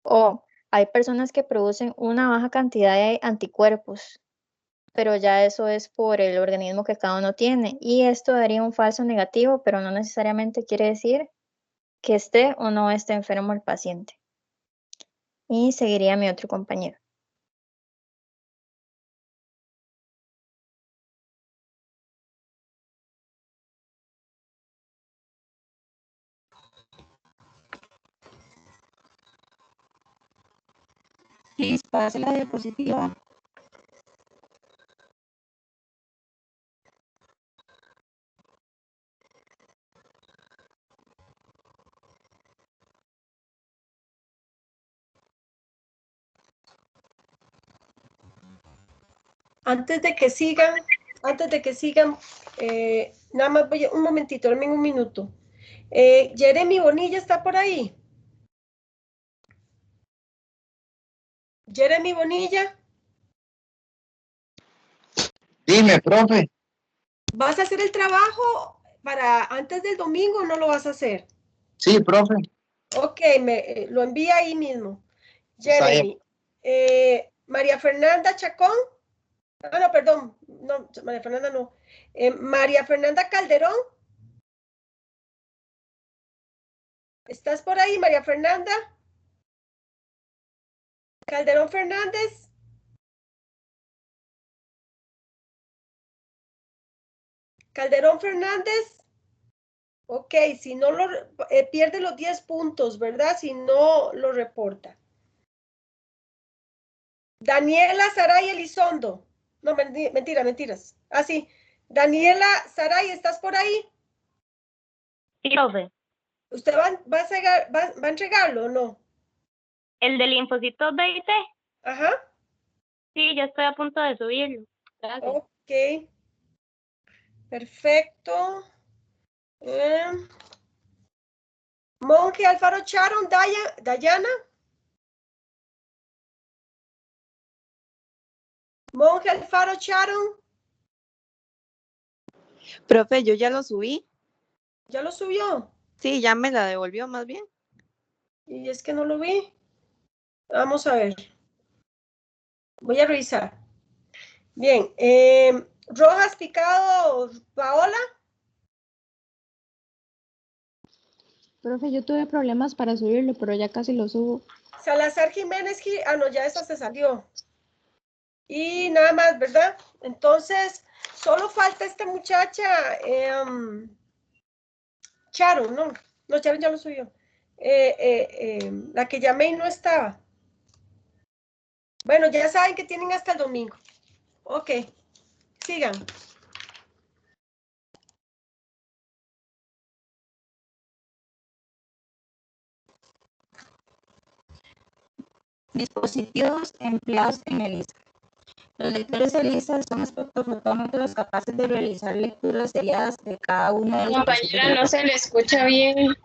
O hay personas que producen una baja cantidad de anticuerpos, pero ya eso es por el organismo que cada uno tiene. Y esto daría un falso negativo, pero no necesariamente quiere decir que esté o no esté enfermo el paciente. Y seguiría mi otro compañero. Please, pase la diapositiva. Antes de que sigan, nada más voy un momentito, dame un minuto. Jeremy Bonilla está por ahí. Jeremy Bonilla. Dime, profe. ¿Vas a hacer el trabajo para antes del domingo o no lo vas a hacer? Sí, profe. Ok, lo envía ahí mismo. Jeremy. María Fernanda Chacón. Ah, no, perdón. No, María Fernanda no. María Fernanda Calderón. ¿Estás por ahí, María Fernanda? Calderón Fernández. Calderón Fernández. Ok, si no lo pierde los 10 puntos, ¿verdad? Si no lo reporta. Daniela Saray Elizondo. No, mentiras. Ah, sí. Daniela Saray, ¿estás por ahí? Sí, profe. ¿Usted va a entregarlo o no? El del Infocito 20, Ajá. sí, ya estoy a punto de subirlo. Gracias. Ok. Perfecto. Monje Alfaro Charon, Dayana. Monje Alfaro Charon. Profe, yo ya lo subí. ¿Ya lo subió? Sí, ya me la devolvió más bien. Y es que no lo vi. Vamos a ver. Voy a revisar. Bien. Rojas Picado, Paola. Profe, yo tuve problemas para subirlo, pero ya casi lo subo. Salazar Jiménez. Ah, no, ya esa se salió. Y nada más, ¿verdad? Entonces, solo falta esta muchacha. Charon, no. No, Charon ya lo subió. La que llamé y no estaba. Bueno, ya saben que tienen hasta el domingo. Ok, sigan. Dispositivos empleados en ELISA. Los lectores de ELISA son espectrofotómetros capaces de realizar lecturas seriadas de cada uno de los Compañera, no se le escucha bien.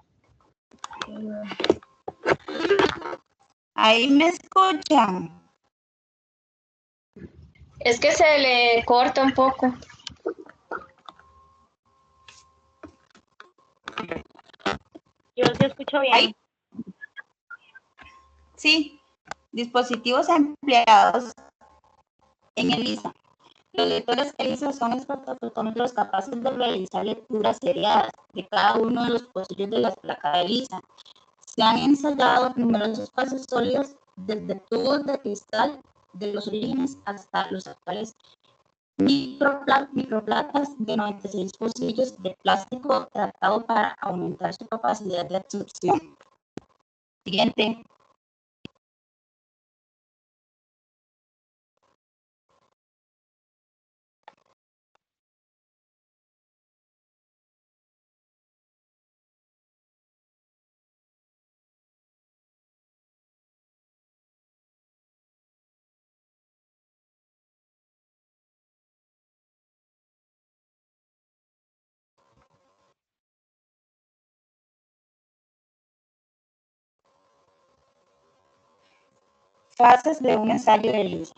Ahí me escuchan. Es que se le corta un poco. Yo sí escucho bien. Ahí. Sí, dispositivos empleados en ELISA. Los lectores ELISA son espectrofotómetros capaces de realizar lecturas seriadas de cada uno de los pocillos de la placa de ELISA. Se han ensayado numerosos pasos sólidos desde tubos de cristal de los orígenes hasta los actuales microplacas de 96 pocillos de plástico tratado para aumentar su capacidad de absorción. Siguiente. Fases de un ensayo de ELISA.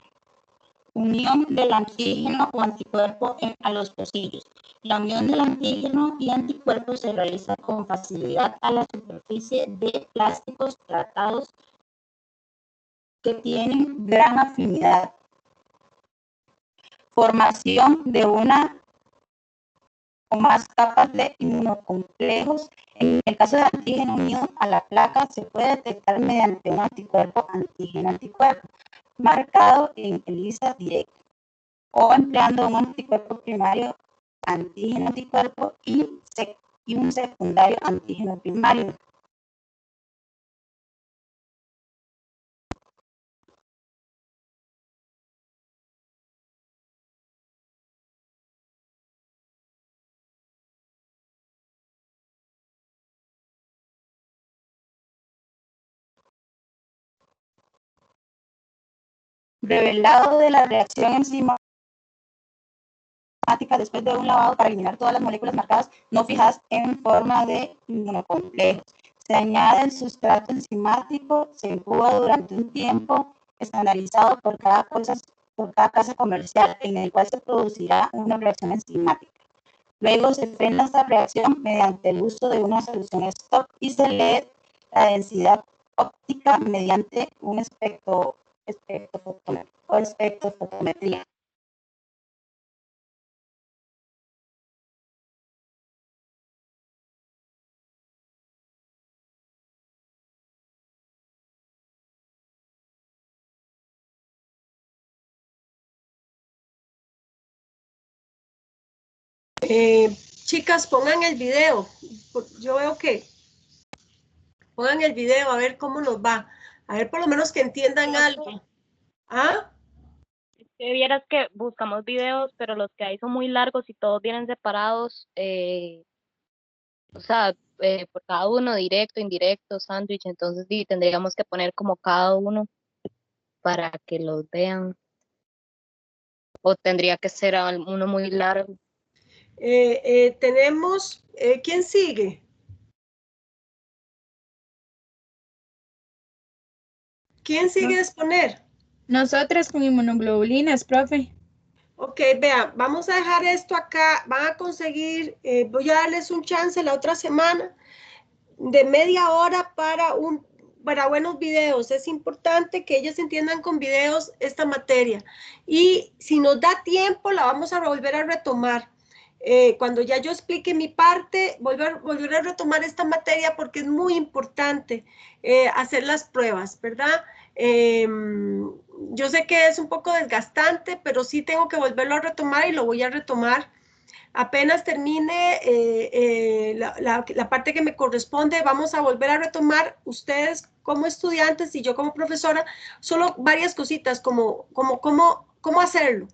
Unión del antígeno o anticuerpo a los pocillos. La unión del antígeno y anticuerpo se realiza con facilidad a la superficie de plásticos tratados que tienen gran afinidad. Formación de una o más capas de inmunocomplejos. En el caso del antígeno unido a la placa se puede detectar mediante un anticuerpo antígeno-anticuerpo marcado en ELISA directo o empleando un anticuerpo primario antígeno-anticuerpo y un secundario antígeno primario. Revelado de la reacción enzimática después de un lavado para eliminar todas las moléculas marcadas no fijadas en forma de inmunocomplejos. Se añade el sustrato enzimático, se incuba durante un tiempo estandarizado por cada casa comercial en el cual se producirá una reacción enzimática. Luego se frena esta reacción mediante el uso de una solución stop y se lee la densidad óptica mediante un espectrofotometría. Chicas, pongan el video. Yo veo que pongan el video a ver cómo nos va. A ver, por lo menos que entiendan algo. ¿Ah? Que vieras que buscamos videos, pero los que hay son muy largos y todos vienen separados, o sea, por cada uno, directo, indirecto, sándwich, entonces tendríamos que poner como cada uno para que los vean, o tendría que ser uno muy largo. Tenemos, ¿quién sigue? ¿Quién sigue a exponer? Nosotras con inmunoglobulinas, profe. Ok, vean, vamos a dejar esto acá. Van a conseguir, voy a darles un chance la otra semana de media hora para buenos videos. Es importante que ellos entiendan con videos esta materia. Y si nos da tiempo, la vamos a volver a retomar. Cuando ya yo explique mi parte, volver a retomar esta materia porque es muy importante hacer las pruebas, ¿verdad? Yo sé que es un poco desgastante, pero sí tengo que volverlo a retomar y lo voy a retomar. Apenas termine la parte que me corresponde, vamos a volver a retomar ustedes como estudiantes y yo como profesora, solo varias cositas como cómo hacerlo.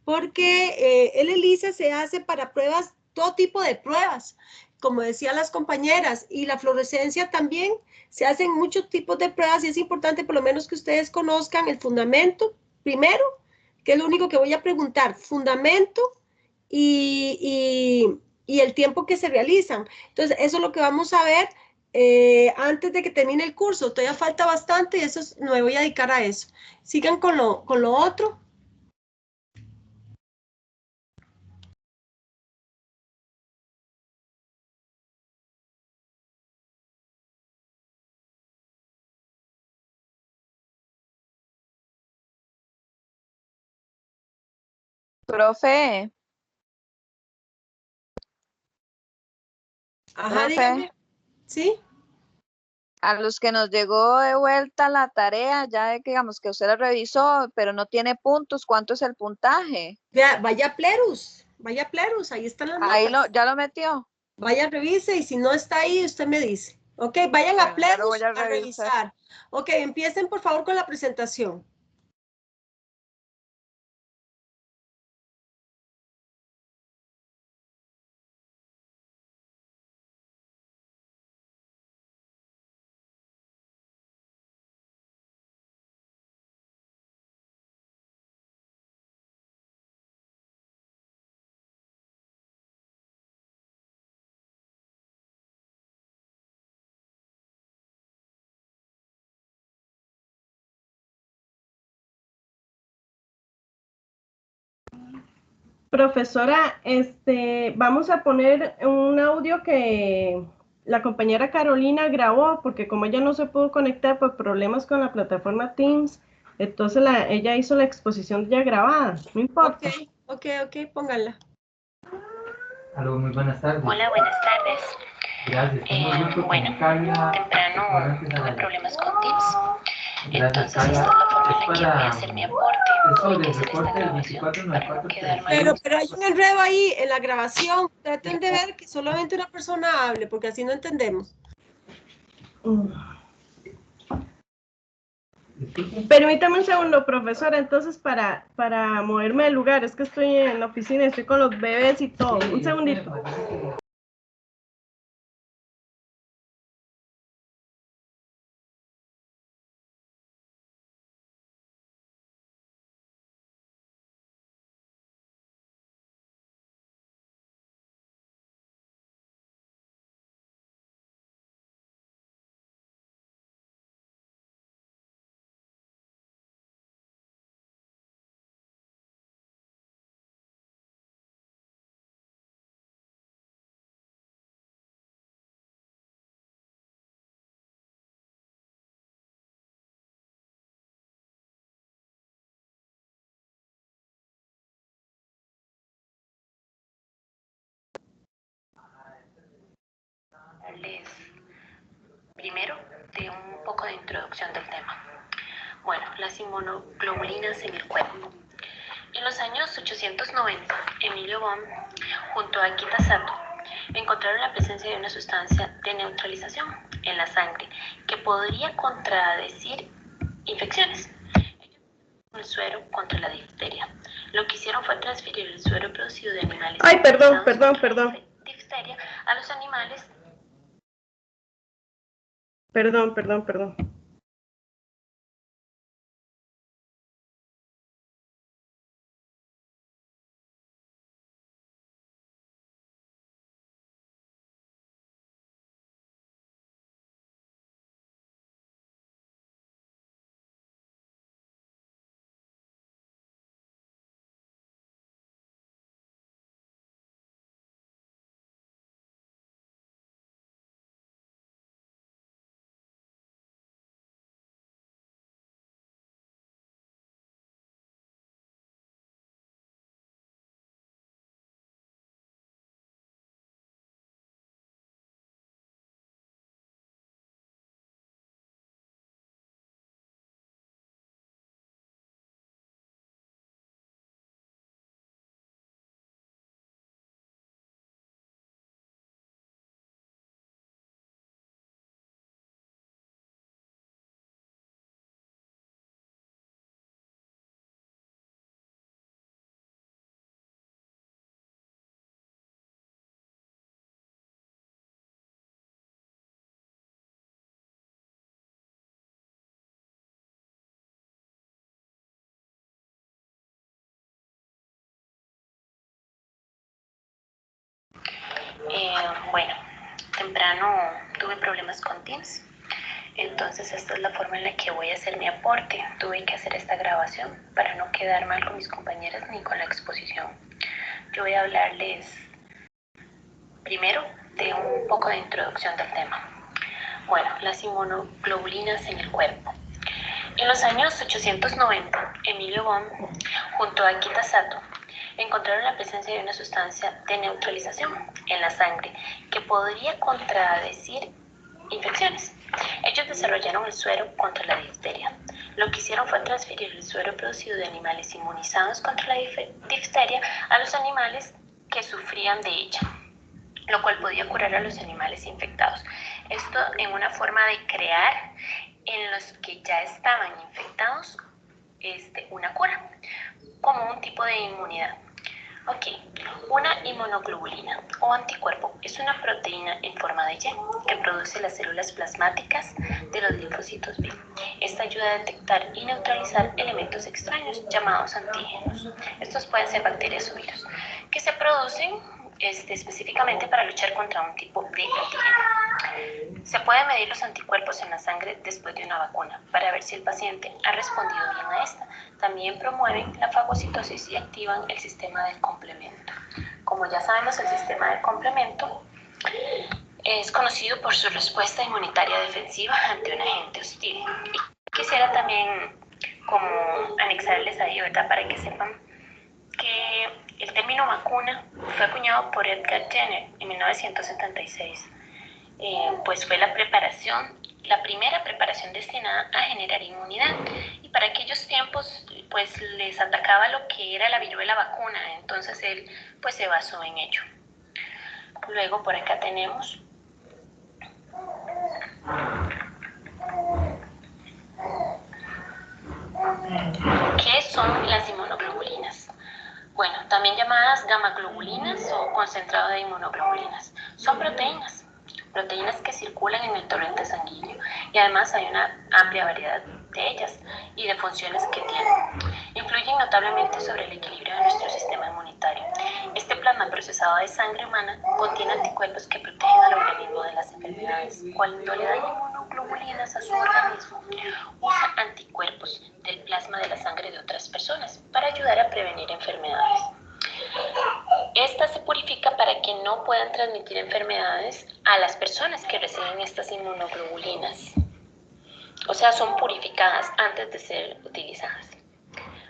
Porque el ELISA se hace para pruebas, todo tipo de pruebas, como decían las compañeras, y la fluorescencia también, se hacen muchos tipos de pruebas y es importante por lo menos que ustedes conozcan el fundamento, primero, que es lo único que voy a preguntar, fundamento y el tiempo que se realizan. Entonces, eso es lo que vamos a ver antes de que termine el curso. Todavía falta bastante y eso me voy a dedicar a eso. Sigan con lo otro. Profe, Ajá, profe, dígame. ¿Sí? a los que nos llegó de vuelta la tarea, ya que digamos que usted la revisó, pero no tiene puntos, ¿cuánto es el puntaje? Vea, vaya a Plerus, ahí están las Ahí notas. ya lo metió. Vaya, revise y si no está ahí, usted me dice. Ok, vayan a Bueno, ya lo voy Plerus a a revisar. revisar. Ok, empiecen por favor con la presentación. Profesora, vamos a poner un audio que la compañera Carolina grabó, porque como ella no se pudo conectar por problemas con la plataforma Teams, entonces ella hizo la exposición ya grabada, no importa. Ok, pónganla. Aló, muy buenas tardes. Hola, buenas tardes. Gracias. Tengo gusto Bueno, con Carla. temprano tuve problemas con Teams. Gracias, Entonces, esta es Carla. la forma en la Es que voy a hacer mi aporte. es Tuve sobre que el hacer esta reporte del grabación para no 2494. quedar mal. Pero hay un enredo ahí en la grabación. Traten de ver que solamente una persona hable, porque así no entendemos. Permítame un segundo, profesora, entonces para moverme de lugar, es que estoy en la oficina, estoy con los bebés y todo. Un segundito. Primero, de un poco de introducción del tema. Bueno, las inmunoglobulinas en el cuerpo. En los años 890, Emilio Bohm, junto a Akita Sato, encontraron la presencia de una sustancia de neutralización en la sangre que podría contradecir infecciones. El suero contra la difteria. Lo que hicieron fue transferir el suero producido de animales Perdón. difteria a los animales. Perdón. Bueno, temprano tuve problemas con Teams, entonces esta es la forma en la que voy a hacer mi aporte. Tuve que hacer esta grabación para no quedar mal con mis compañeras ni con la exposición. Yo voy a hablarles primero de un poco de introducción del tema. Bueno, las inmunoglobulinas en el cuerpo. En los años 890, Emilio Bohm, junto a Akita Sato, encontraron la presencia de una sustancia de neutralización en la sangre que podría contradecir infecciones. Ellos desarrollaron el suero contra la difteria. Lo que hicieron fue transferir el suero producido de animales inmunizados contra la difteria a los animales que sufrían de ella, lo cual podía curar a los animales infectados. Esto en una forma de crear en los que ya estaban infectados una cura, como un tipo de inmunidad. Ok, una inmunoglobulina o anticuerpo es una proteína en forma de Y que produce las células plasmáticas de los linfocitos B. Esta ayuda a detectar y neutralizar elementos extraños llamados antígenos. Estos pueden ser bacterias o virus que se producen específicamente para luchar contra un tipo de antígeno. Se pueden medir los anticuerpos en la sangre después de una vacuna para ver si el paciente ha respondido bien a esta. También promueven la fagocitosis y activan el sistema del complemento. Como ya sabemos, el sistema del complemento es conocido por su respuesta inmunitaria defensiva ante un agente hostil. Y quisiera también como anexarles ahí, ¿verdad?, para que sepan que el término vacuna fue acuñado por Edgar Jenner en 1976. Pues fue la primera preparación destinada a generar inmunidad. Y para aquellos tiempos, pues les atacaba lo que era la viruela vacuna. Entonces él, pues se basó en ello. Luego por acá tenemos ¿qué son las inmunoglobulinas? Bueno, también llamadas gamaglobulinas o concentrado de inmunoglobulinas. Son proteínas que circulan en el torrente sanguíneo y además hay una amplia variedad de ellas y de funciones que tienen. Influyen notablemente sobre el equilibrio de nuestro sistema inmunitario. Este plasma procesado de sangre humana contiene anticuerpos que protegen al organismo de las enfermedades. Cuando le dan inmunoglobulinas a su organismo, usa anticuerpos del plasma de la sangre de otras personas para ayudar a prevenir enfermedades. Esta se purifica para que no puedan transmitir enfermedades a las personas que reciben estas inmunoglobulinas. O sea, son purificadas antes de ser utilizadas.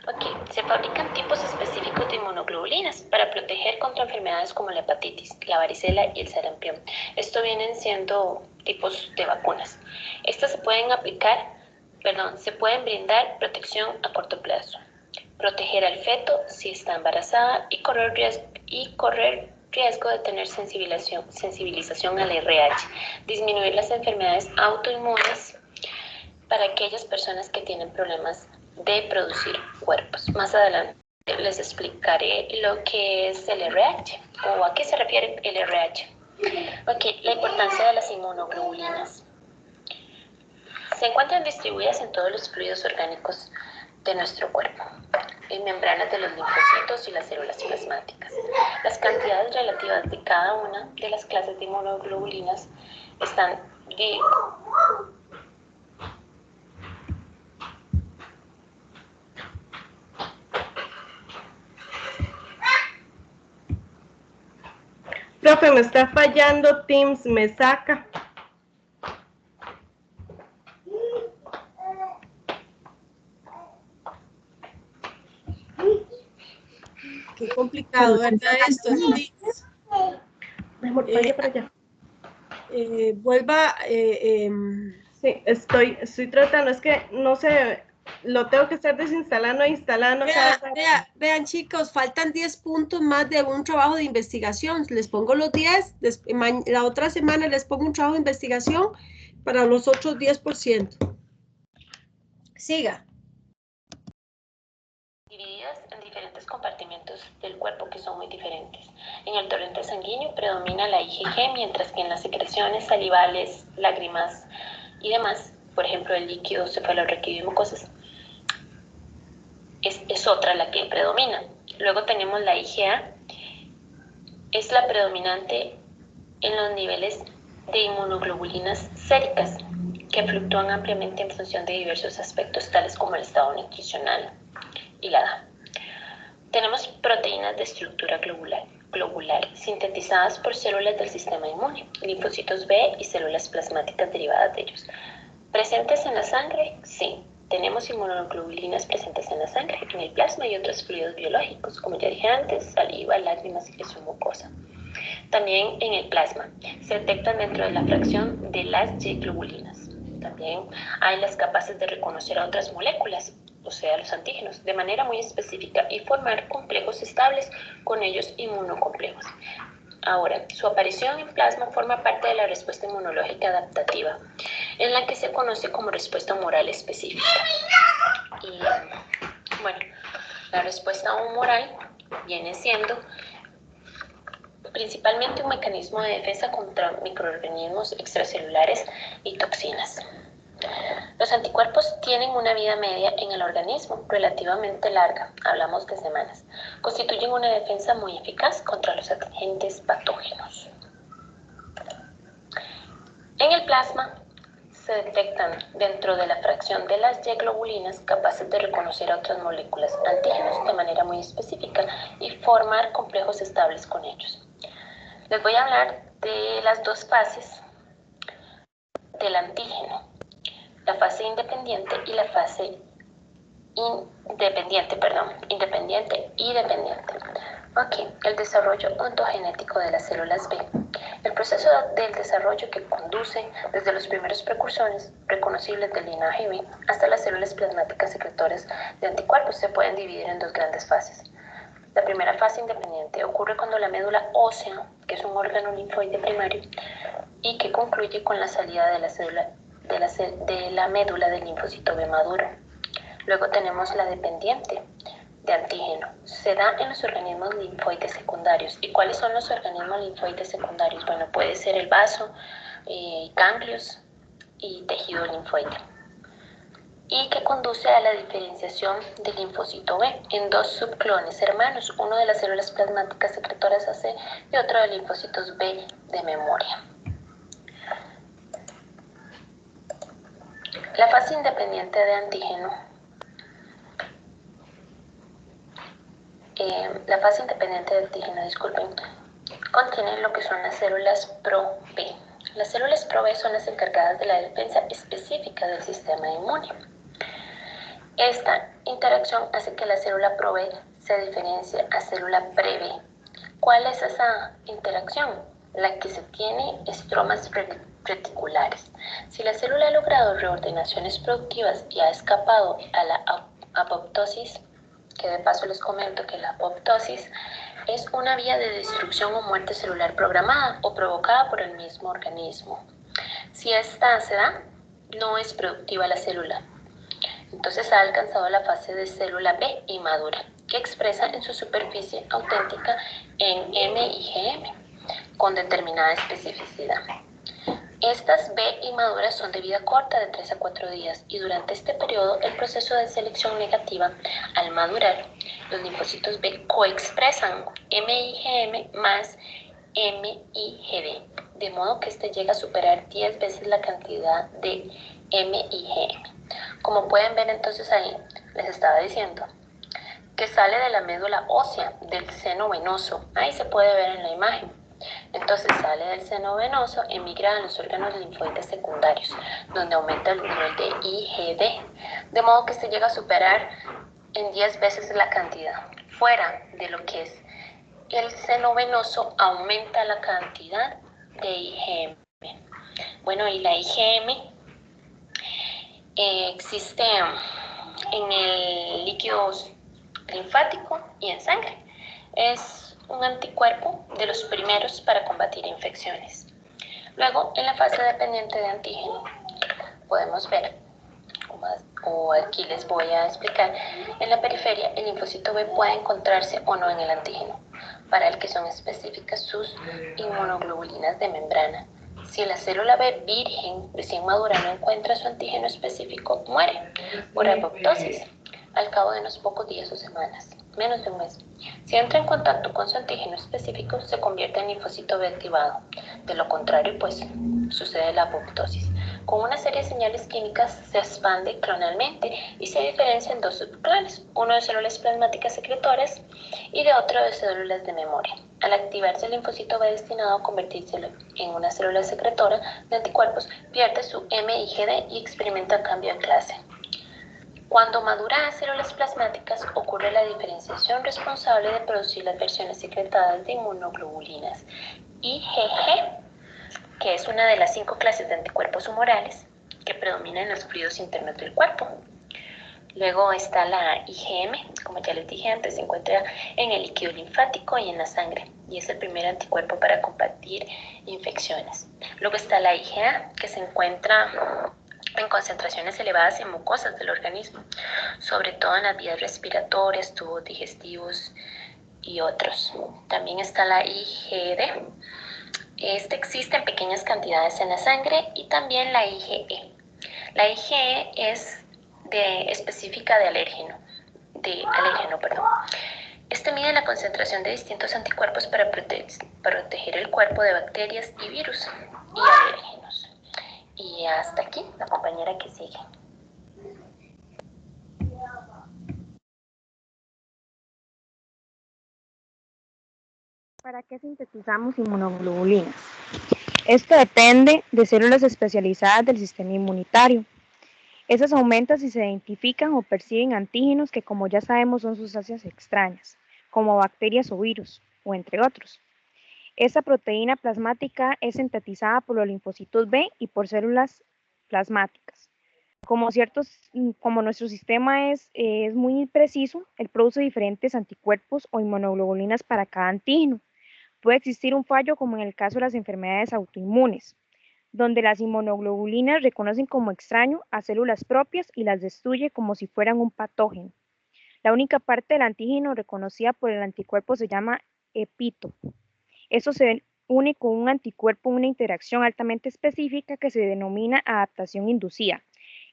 Ok, se fabrican tipos específicos de inmunoglobulinas para proteger contra enfermedades como la hepatitis, la varicela y el sarampión. Esto vienen siendo tipos de vacunas. Estas se pueden brindar protección a corto plazo. Proteger al feto si está embarazada y correr riesgo de tener sensibilización al RH. Disminuir las enfermedades autoinmunes para aquellas personas que tienen problemas de producir cuerpos. Más adelante les explicaré lo que es el RH o a qué se refiere el RH. Ok, la importancia de las inmunoglobulinas. Se encuentran distribuidas en todos los fluidos orgánicos de nuestro cuerpo, en membranas de los linfocitos y las células plasmáticas. Las cantidades relativas de cada una de las clases de inmunoglobulinas están Profe, me está fallando Teams, me saca. Qué complicado, ¿verdad? Esto es Mejor vaya para allá. Vuelva. Sí, estoy tratando, es que no sé, lo tengo que estar desinstalando e instalando. Vean, chicos, faltan 10 puntos más de un trabajo de investigación. Les pongo los 10, la otra semana les pongo un trabajo de investigación para los otros 10%. Siga. Divididas en diferentes compartimentos del cuerpo que son muy diferentes. En el torrente sanguíneo predomina la IgG, mientras que en las secreciones salivales, lágrimas y demás, por ejemplo el líquido cefalorraquídeo y mucosas, es otra la que predomina. Luego tenemos la IgA, es la predominante en los niveles de inmunoglobulinas séricas, que fluctúan ampliamente en función de diversos aspectos tales como el estado nutricional y la edad. Tenemos proteínas de estructura globular sintetizadas por células del sistema inmune, linfocitos B y células plasmáticas derivadas de ellos. ¿Presentes en la sangre? Sí. tenemos inmunoglobulinas presentes en la sangre, en el plasma y otros fluidos biológicos, como ya dije antes, saliva, lágrimas, secreción mucosa. También en el plasma se detectan dentro de la fracción de las Y-globulinas. También hay las capaces de reconocer a otras moléculas, o sea, los antígenos, de manera muy específica y formar complejos estables con ellos inmunocomplejos. Ahora, su aparición en plasma forma parte de la respuesta inmunológica adaptativa, en la que se conoce como respuesta humoral específica. Y bueno, la respuesta humoral viene siendo principalmente un mecanismo de defensa contra microorganismos extracelulares y toxinas. Los anticuerpos tienen una vida media en el organismo relativamente larga, hablamos de semanas. Constituyen una defensa muy eficaz contra los agentes patógenos. En el plasma se detectan dentro de la fracción de las Y-globulinas capaces de reconocer a otras moléculas antígenos de manera muy específica y formar complejos estables con ellos. Les voy a hablar de las dos fases del antígeno, la fase independiente y la fase independiente y dependiente. Ok, el desarrollo ontogenético de las células B. El proceso del desarrollo que conduce desde los primeros precursores reconocibles del linaje B hasta las células plasmáticas secretoras de anticuerpos se pueden dividir en dos grandes fases. La primera fase independiente ocurre cuando la médula ósea, que es un órgano linfoide primario, y que concluye con la salida de la célula de la médula del linfocito B maduro. Luego tenemos la dependiente de antígeno. Se da en los organismos linfoides secundarios. ¿Y cuáles son los organismos linfoides secundarios? Bueno, puede ser el vaso, ganglios y tejido linfoide. Y que conduce a la diferenciación del linfocito B en dos subclones hermanos, uno de las células plasmáticas secretoras AC y otro de linfocitos B de memoria. La fase independiente de antígeno. Contiene lo que son las células pro-B. Las células pro-B son las encargadas de la defensa específica del sistema inmune. Esta interacción hace que la célula pro-B se diferencie a célula pre-B. ¿Cuál es esa interacción? La que se tiene estromas reticulares. Si la célula ha logrado reordenaciones productivas y ha escapado a la apoptosis, que de paso les comento que la apoptosis es una vía de destrucción o muerte celular programada o provocada por el mismo organismo. Si esta se da, no es productiva la célula. Entonces ha alcanzado la fase de célula B inmadura, que expresa en su superficie auténtica en M y GM, con determinada especificidad. Estas B inmaduras son de vida corta de 3 a 4 días y durante este periodo el proceso de selección negativa, al madurar, los linfocitos B coexpresan MIGM más MIGD, de modo que este llega a superar 10 veces la cantidad de MIGM. Como pueden ver entonces ahí, les estaba diciendo que sale de la médula ósea, del seno venoso, ahí se puede ver en la imagen. Entonces sale del seno venoso, emigra a los órganos linfoides secundarios, donde aumenta el nivel de IgD, de modo que este llega a superar en 10 veces la cantidad. Fuera de lo que es el seno venoso, aumenta la cantidad de IgM. Bueno, y la IgM existe en el líquido linfático y en sangre. Es un anticuerpo de los primeros para combatir infecciones. Luego, en la fase dependiente de antígeno, podemos ver, o aquí les voy a explicar, en la periferia el linfocito B puede encontrarse o no en el antígeno, para el que son específicas sus inmunoglobulinas de membrana. Si la célula B virgen recién madura no encuentra su antígeno específico, muere por apoptosis al cabo de unos pocos días o semanas, menos de un mes. Si entra en contacto con su antígeno específico, se convierte en linfocito B activado. De lo contrario, pues, sucede la apoptosis. Con una serie de señales químicas se expande clonalmente y se diferencia en dos subclones, uno de células plasmáticas secretoras y de otro de células de memoria. Al activarse el linfocito B destinado a convertirse en una célula secretora de anticuerpos, pierde su MIGD y experimenta cambio de clase. Cuando maduran las células plasmáticas ocurre la diferenciación responsable de producir las versiones secretadas de inmunoglobulinas IgG, que es una de las 5 clases de anticuerpos humorales que predominan en los fluidos internos del cuerpo. Luego está la IgM, como ya les dije antes, se encuentra en el líquido linfático y en la sangre, y es el primer anticuerpo para combatir infecciones. Luego está la IgA, que se encuentra en concentraciones elevadas en mucosas del organismo, sobre todo en las vías respiratorias, tubos digestivos y otros. También está la IgD. Este existe en pequeñas cantidades en la sangre, y también la IgE. La IgE es específica de alérgeno. Este mide la concentración de distintos anticuerpos para proteger el cuerpo de bacterias y virus y alérgenos. Y hasta aquí, la compañera que sigue. ¿Para qué sintetizamos inmunoglobulinas? Esto depende de células especializadas del sistema inmunitario. Esas aumentan si se identifican o perciben antígenos que, como ya sabemos, son sustancias extrañas, como bacterias o virus, o entre otros. Esa proteína plasmática es sintetizada por los linfocitos B y por células plasmáticas. Como nuestro sistema es muy preciso, él produce diferentes anticuerpos o inmunoglobulinas para cada antígeno. Puede existir un fallo, como en el caso de las enfermedades autoinmunes, donde las inmunoglobulinas reconocen como extraño a células propias y las destruye como si fueran un patógeno. La única parte del antígeno reconocida por el anticuerpo se llama epítopo. Eso se une con un anticuerpo en una interacción altamente específica que se denomina adaptación inducida.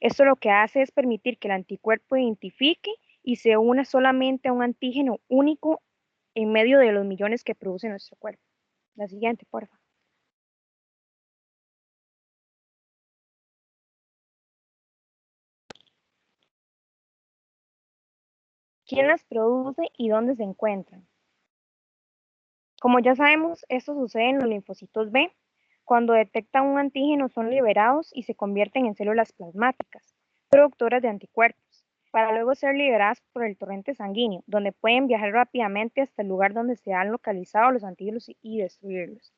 Esto lo que hace es permitir que el anticuerpo identifique y se una solamente a un antígeno único en medio de los millones que produce nuestro cuerpo. La siguiente, por favor. ¿Quién las produce y dónde se encuentran? Como ya sabemos, esto sucede en los linfocitos B. Cuando detectan un antígeno, son liberados y se convierten en células plasmáticas, productoras de anticuerpos, para luego ser liberadas por el torrente sanguíneo, donde pueden viajar rápidamente hasta el lugar donde se han localizado los antígenos y destruirlos.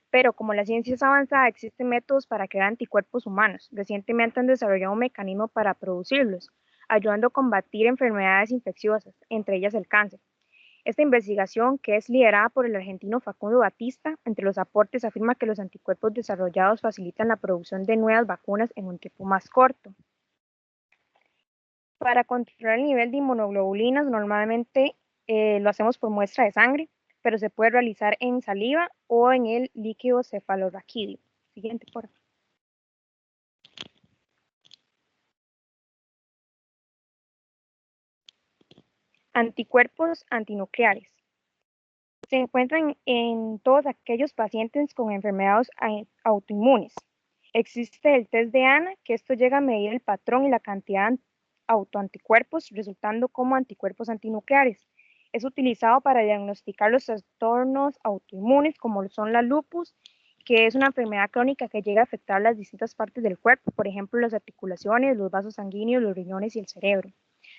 Pero como la ciencia es avanzada, existen métodos para crear anticuerpos humanos. Recientemente han desarrollado un mecanismo para producirlos, ayudando a combatir enfermedades infecciosas, entre ellas el cáncer. Esta investigación, que es liderada por el argentino Facundo Batista, entre los aportes afirma que los anticuerpos desarrollados facilitan la producción de nuevas vacunas en un tiempo más corto. Para controlar el nivel de inmunoglobulinas, normalmente lo hacemos por muestra de sangre, pero se puede realizar en saliva o en el líquido cefalorraquídeo. Siguiente, por favor. Anticuerpos antinucleares. Se encuentran en todos aquellos pacientes con enfermedades autoinmunes. Existe el test de ANA, que esto llega a medir el patrón y la cantidad de autoanticuerpos, resultando como anticuerpos antinucleares. Es utilizado para diagnosticar los trastornos autoinmunes, como son la lupus, que es una enfermedad crónica que llega a afectar las distintas partes del cuerpo, por ejemplo, las articulaciones, los vasos sanguíneos, los riñones y el cerebro.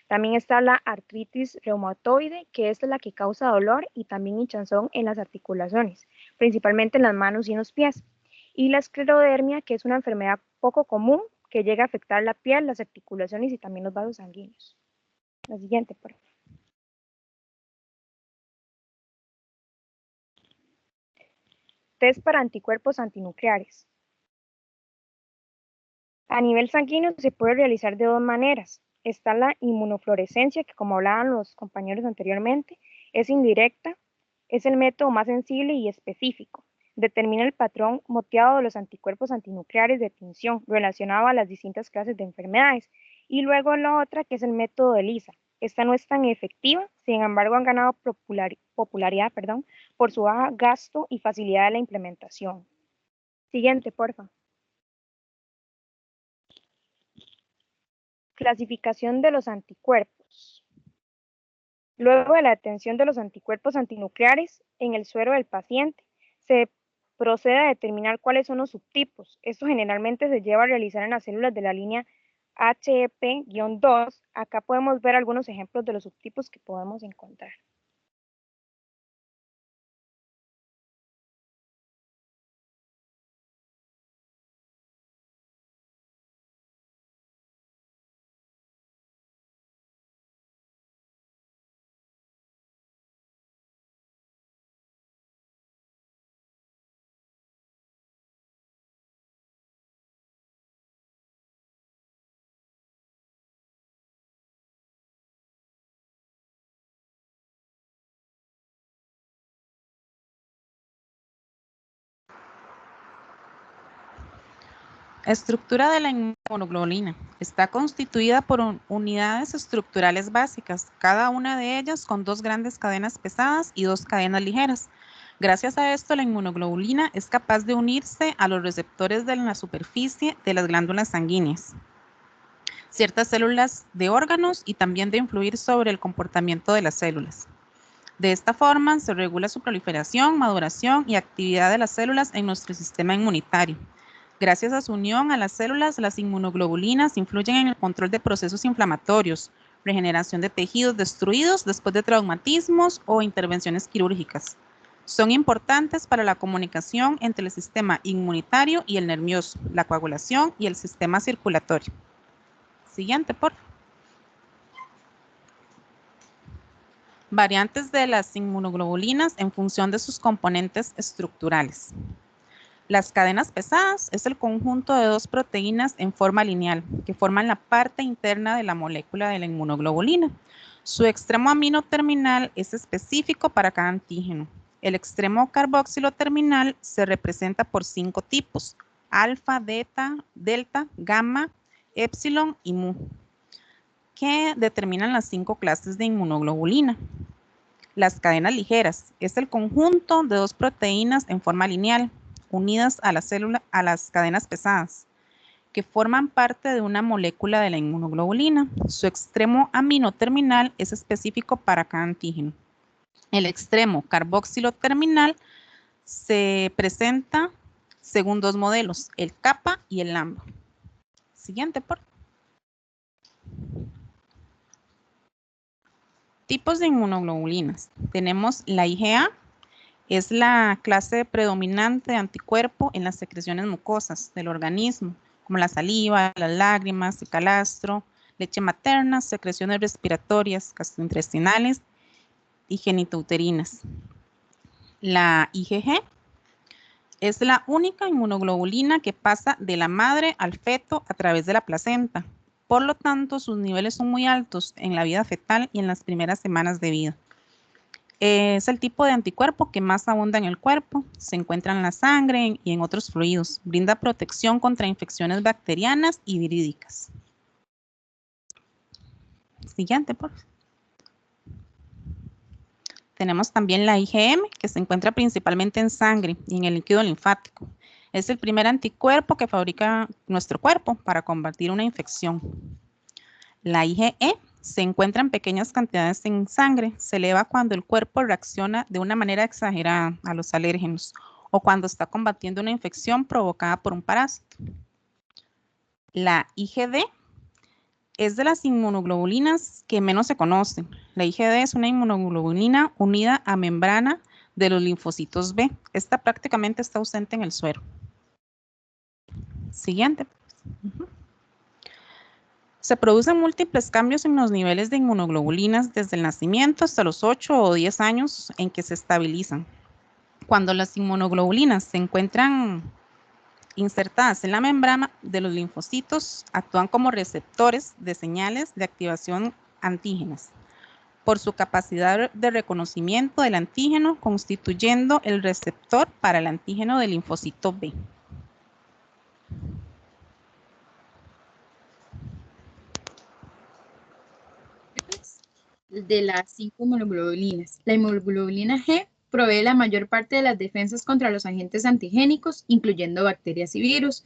También está la artritis reumatoide, que es la que causa dolor y también hinchazón en las articulaciones, principalmente en las manos y en los pies. Y la esclerodermia, que es una enfermedad poco común que llega a afectar la piel, las articulaciones y también los vasos sanguíneos. La siguiente, por favor. Test para anticuerpos antinucleares. A nivel sanguíneo se puede realizar de dos maneras. Está la inmunofluorescencia, que como hablaban los compañeros anteriormente, es indirecta, es el método más sensible y específico. Determina el patrón moteado de los anticuerpos antinucleares de tinción relacionado a las distintas clases de enfermedades. Y luego la otra, que es el método de ELISA. Esta no es tan efectiva, sin embargo han ganado popularidad por su baja gasto y facilidad de la implementación. Siguiente, por favor. Clasificación de los anticuerpos. Luego de la detención de los anticuerpos antinucleares en el suero del paciente, se procede a determinar cuáles son los subtipos. Esto generalmente se lleva a realizar en las células de la línea HEP-2, acá podemos ver algunos ejemplos de los subtipos que podemos encontrar. Estructura de la inmunoglobulina. Está constituida por unidades estructurales básicas, cada una de ellas con 2 grandes cadenas pesadas y 2 cadenas ligeras. Gracias a esto, la inmunoglobulina es capaz de unirse a los receptores de la superficie de las glándulas sanguíneas, ciertas células de órganos y también de influir sobre el comportamiento de las células. De esta forma, se regula su proliferación, maduración y actividad de las células en nuestro sistema inmunitario. Gracias a su unión a las células, las inmunoglobulinas influyen en el control de procesos inflamatorios, regeneración de tejidos destruidos después de traumatismos o intervenciones quirúrgicas. Son importantes para la comunicación entre el sistema inmunitario y el nervioso, la coagulación y el sistema circulatorio. Siguiente, por favor. Variantes de las inmunoglobulinas en función de sus componentes estructurales. Las cadenas pesadas es el conjunto de 2 proteínas en forma lineal que forman la parte interna de la molécula de la inmunoglobulina. Su extremo amino terminal es específico para cada antígeno. El extremo carboxilo terminal se representa por 5 tipos: alfa, beta, delta, gamma, epsilon y mu, que determinan las 5 clases de inmunoglobulina. Las cadenas ligeras es el conjunto de 2 proteínas en forma lineal unidas a las cadenas pesadas, que forman parte de una molécula de la inmunoglobulina. Su extremo amino terminal es específico para cada antígeno. El extremo carboxilo terminal se presenta según 2 modelos, el kappa y el lambda. Siguiente, por favor. Tipos de inmunoglobulinas. Tenemos la IgA, es la clase predominante de anticuerpo en las secreciones mucosas del organismo, como la saliva, las lágrimas, el calastro, leche materna, secreciones respiratorias, gastrointestinales y genitouterinas. La IgG es la única inmunoglobulina que pasa de la madre al feto a través de la placenta. Por lo tanto, sus niveles son muy altos en la vida fetal y en las primeras semanas de vida. Es el tipo de anticuerpo que más abunda en el cuerpo, se encuentra en la sangre y en otros fluidos. Brinda protección contra infecciones bacterianas y virídicas. Siguiente, por favor. Tenemos también la IgM, que se encuentra principalmente en sangre y en el líquido linfático. Es el primer anticuerpo que fabrica nuestro cuerpo para combatir una infección. La IgE se encuentra en pequeñas cantidades en sangre, se eleva cuando el cuerpo reacciona de una manera exagerada a los alérgenos o cuando está combatiendo una infección provocada por un parásito. La IgD es de las inmunoglobulinas que menos se conocen. La IgD es una inmunoglobulina unida a membrana de los linfocitos B. Esta prácticamente está ausente en el suero. Siguiente. Se producen múltiples cambios en los niveles de inmunoglobulinas desde el nacimiento hasta los 8 o 10 años en que se estabilizan. Cuando las inmunoglobulinas se encuentran insertadas en la membrana de los linfocitos, actúan como receptores de señales de activación antígenas por su capacidad de reconocimiento del antígeno, constituyendo el receptor para el antígeno del linfocito B. De las 5 inmunoglobulinas. La inmunoglobulina G provee la mayor parte de las defensas contra los agentes antigénicos, incluyendo bacterias y virus.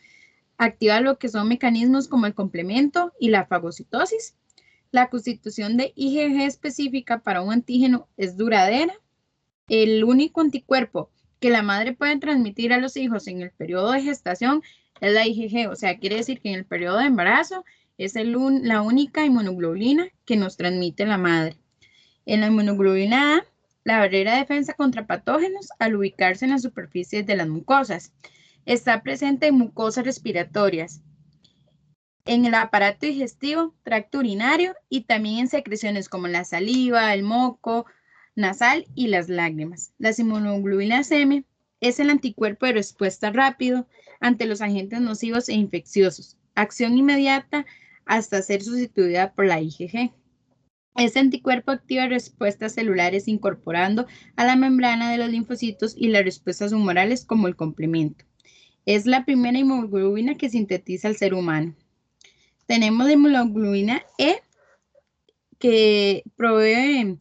Activa lo que son mecanismos como el complemento y la fagocitosis. La constitución de IgG específica para un antígeno es duradera. El único anticuerpo que la madre puede transmitir a los hijos en el periodo de gestación es la IgG, o sea, quiere decir que en el periodo de embarazo Es la única inmunoglobulina que nos transmite la madre. En la inmunoglobulina A, la barrera de defensa contra patógenos al ubicarse en las superficies de las mucosas. Está presente en mucosas respiratorias, en el aparato digestivo, tracto urinario y también en secreciones como la saliva, el moco nasal y las lágrimas. Las inmunoglobulinas M es el anticuerpo de respuesta rápido ante los agentes nocivos e infecciosos. Acción inmediata hasta ser sustituida por la IgG. Este anticuerpo activa respuestas celulares incorporando a la membrana de los linfocitos y las respuestas humorales como el complemento. Es la primera inmunoglobulina que sintetiza el ser humano. Tenemos la inmunoglobulina E, que provee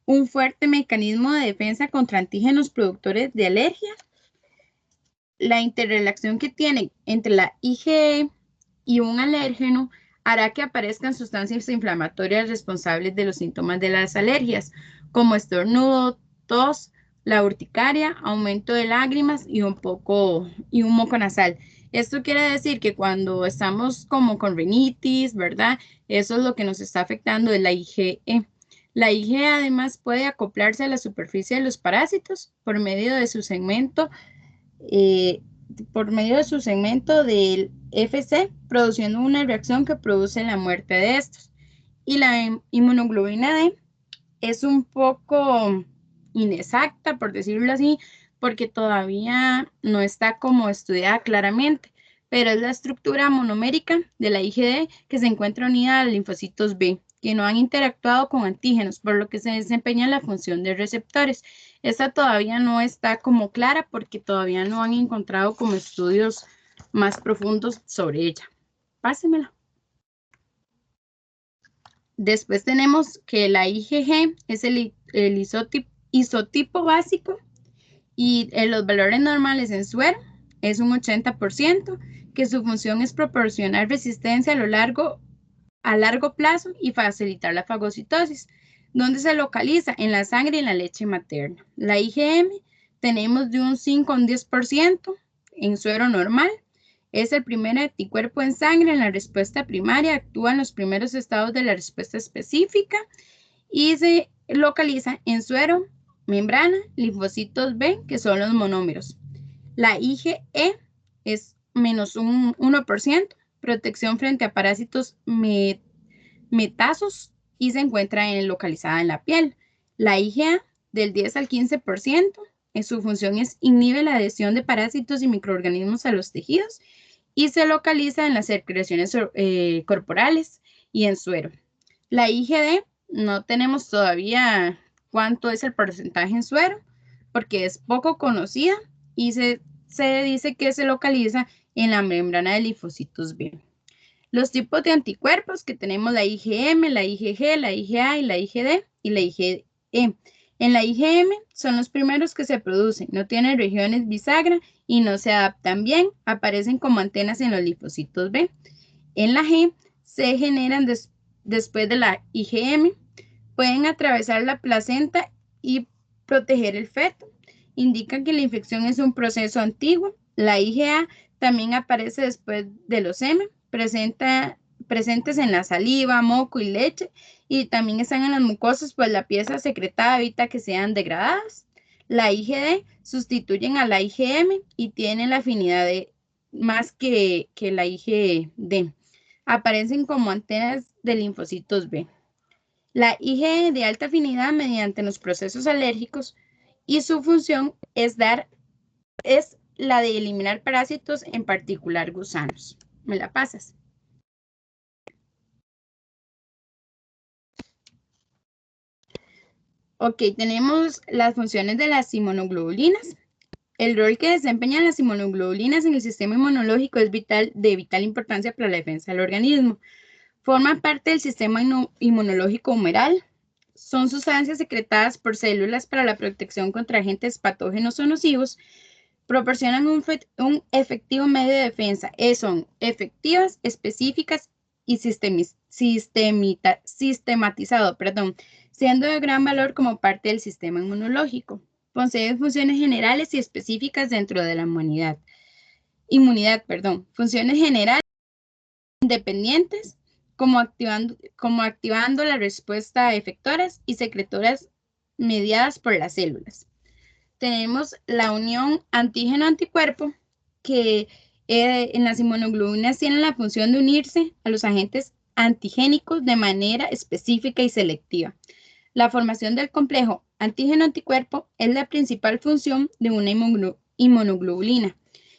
un fuerte mecanismo de defensa contra antígenos productores de alergia. La interrelación que tiene entre la IgE y un alérgeno hará que aparezcan sustancias inflamatorias responsables de los síntomas de las alergias, como estornudo, tos, la urticaria, aumento de lágrimas y un moco nasal. Esto quiere decir que cuando estamos como con rinitis, ¿verdad? Eso es lo que nos está afectando de la IgE. La IgE además puede acoplarse a la superficie de los parásitos por medio de su segmento del Fc, produciendo una reacción que produce la muerte de estos. Y la inmunoglobulina D es un poco inexacta, por decirlo así, porque todavía no está como estudiada claramente, pero es la estructura monomérica de la IgD que se encuentra unida a los linfocitos B, que no han interactuado con antígenos, por lo que se desempeña la función de receptores. Esta todavía no está como clara porque todavía no han encontrado como estudios más profundos sobre ella. Pásemela. Después tenemos que la IgG es el isotipo básico y los valores normales en suero es un 80%, que su función es proporcionar resistencia a largo plazo y facilitar la fagocitosis. ¿Dónde se localiza? En la sangre y en la leche materna. La IgM tenemos de un 5 a un 10% en suero normal. Es el primer anticuerpo en sangre en la respuesta primaria, actúa en los primeros estados de la respuesta específica y se localiza en suero, membrana, linfocitos B, que son los monómeros. La IgE es menos un 1%, protección frente a parásitos metasos y se encuentra localizada en la piel. La IgA del 10 al 15%, su función es inhibe la adhesión de parásitos y microorganismos a los tejidos y se localiza en las secreciones corporales y en suero. La IgD no tenemos todavía cuánto es el porcentaje en suero porque es poco conocida y se dice que se localiza en la membrana de linfocitos B. Los tipos de anticuerpos que tenemos la IgM, la IgG, la IgA y la IgD y la IgE. En la IgM son los primeros que se producen, no tienen regiones bisagra y no se adaptan bien, aparecen como antenas en los linfocitos B. En la G se generan después de la IgM, pueden atravesar la placenta y proteger el feto. Indican que la infección es un proceso antiguo. La IgA también aparece después de los M, presentes en la saliva, moco y leche, y también están en las mucosas, pues la pieza secretada evita que sean degradadas. La IgD sustituyen a la IgM y tienen la afinidad más que la IgD. Aparecen como antenas de linfocitos B. La IgE de alta afinidad mediante los procesos alérgicos y su función es la de eliminar parásitos, en particular gusanos. ¿Me la pasas? Ok, tenemos las funciones de las inmunoglobulinas. El rol que desempeñan las inmunoglobulinas en el sistema inmunológico es de vital importancia para la defensa del organismo. Forman parte del sistema inmunológico humoral. Son sustancias secretadas por células para la protección contra agentes patógenos o nocivos. Proporcionan un efectivo medio de defensa. Son efectivas, específicas y sistematizado, siendo de gran valor como parte del sistema inmunológico. Posee funciones generales y específicas dentro de la inmunidad. Funciones generales independientes como activando la respuesta a efectoras y secretoras mediadas por las células. Tenemos la unión antígeno-anticuerpo, que en las inmunoglobulinas tienen la función de unirse a los agentes antigénicos de manera específica y selectiva. La formación del complejo antígeno-anticuerpo es la principal función de una inmunoglobulina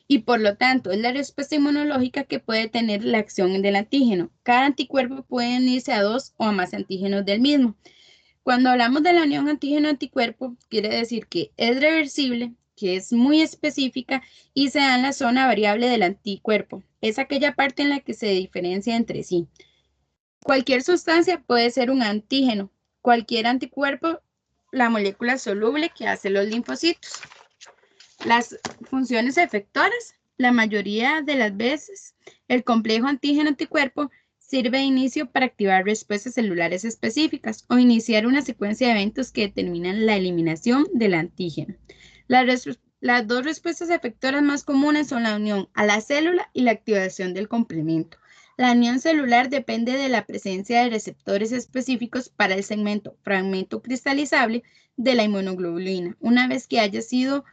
y por lo tanto es la respuesta inmunológica que puede tener la acción del antígeno. Cada anticuerpo puede unirse a 2 o a más antígenos del mismo. Cuando hablamos de la unión antígeno-anticuerpo, quiere decir que es reversible, que es muy específica y se da en la zona variable del anticuerpo. Es aquella parte en la que se diferencia entre sí. Cualquier sustancia puede ser un antígeno. Cualquier anticuerpo, la molécula soluble que hace los linfocitos. Las funciones efectoras, la mayoría de las veces, el complejo antígeno-anticuerpo sirve de inicio para activar respuestas celulares específicas o iniciar una secuencia de eventos que determinan la eliminación del antígeno. Las dos respuestas efectoras más comunes son la unión a la célula y la activación del complemento. La unión celular depende de la presencia de receptores específicos para el fragmento cristalizable de la inmunoglobulina, una vez que haya sido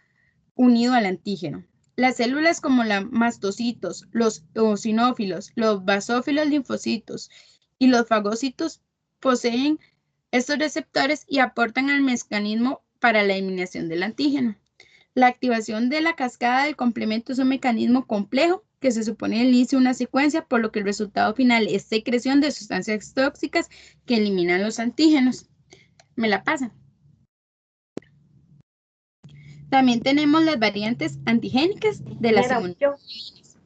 unido al antígeno. Las células como los mastocitos, los eosinófilos, los basófilos linfocitos y los fagocitos poseen estos receptores y aportan al mecanismo para la eliminación del antígeno. La activación de la cascada del complemento es un mecanismo complejo que se supone inicia una secuencia, por lo que el resultado final es secreción de sustancias tóxicas que eliminan los antígenos. ¿Me la pasan? También tenemos las variantes antigénicas de las inmunoglobulinas.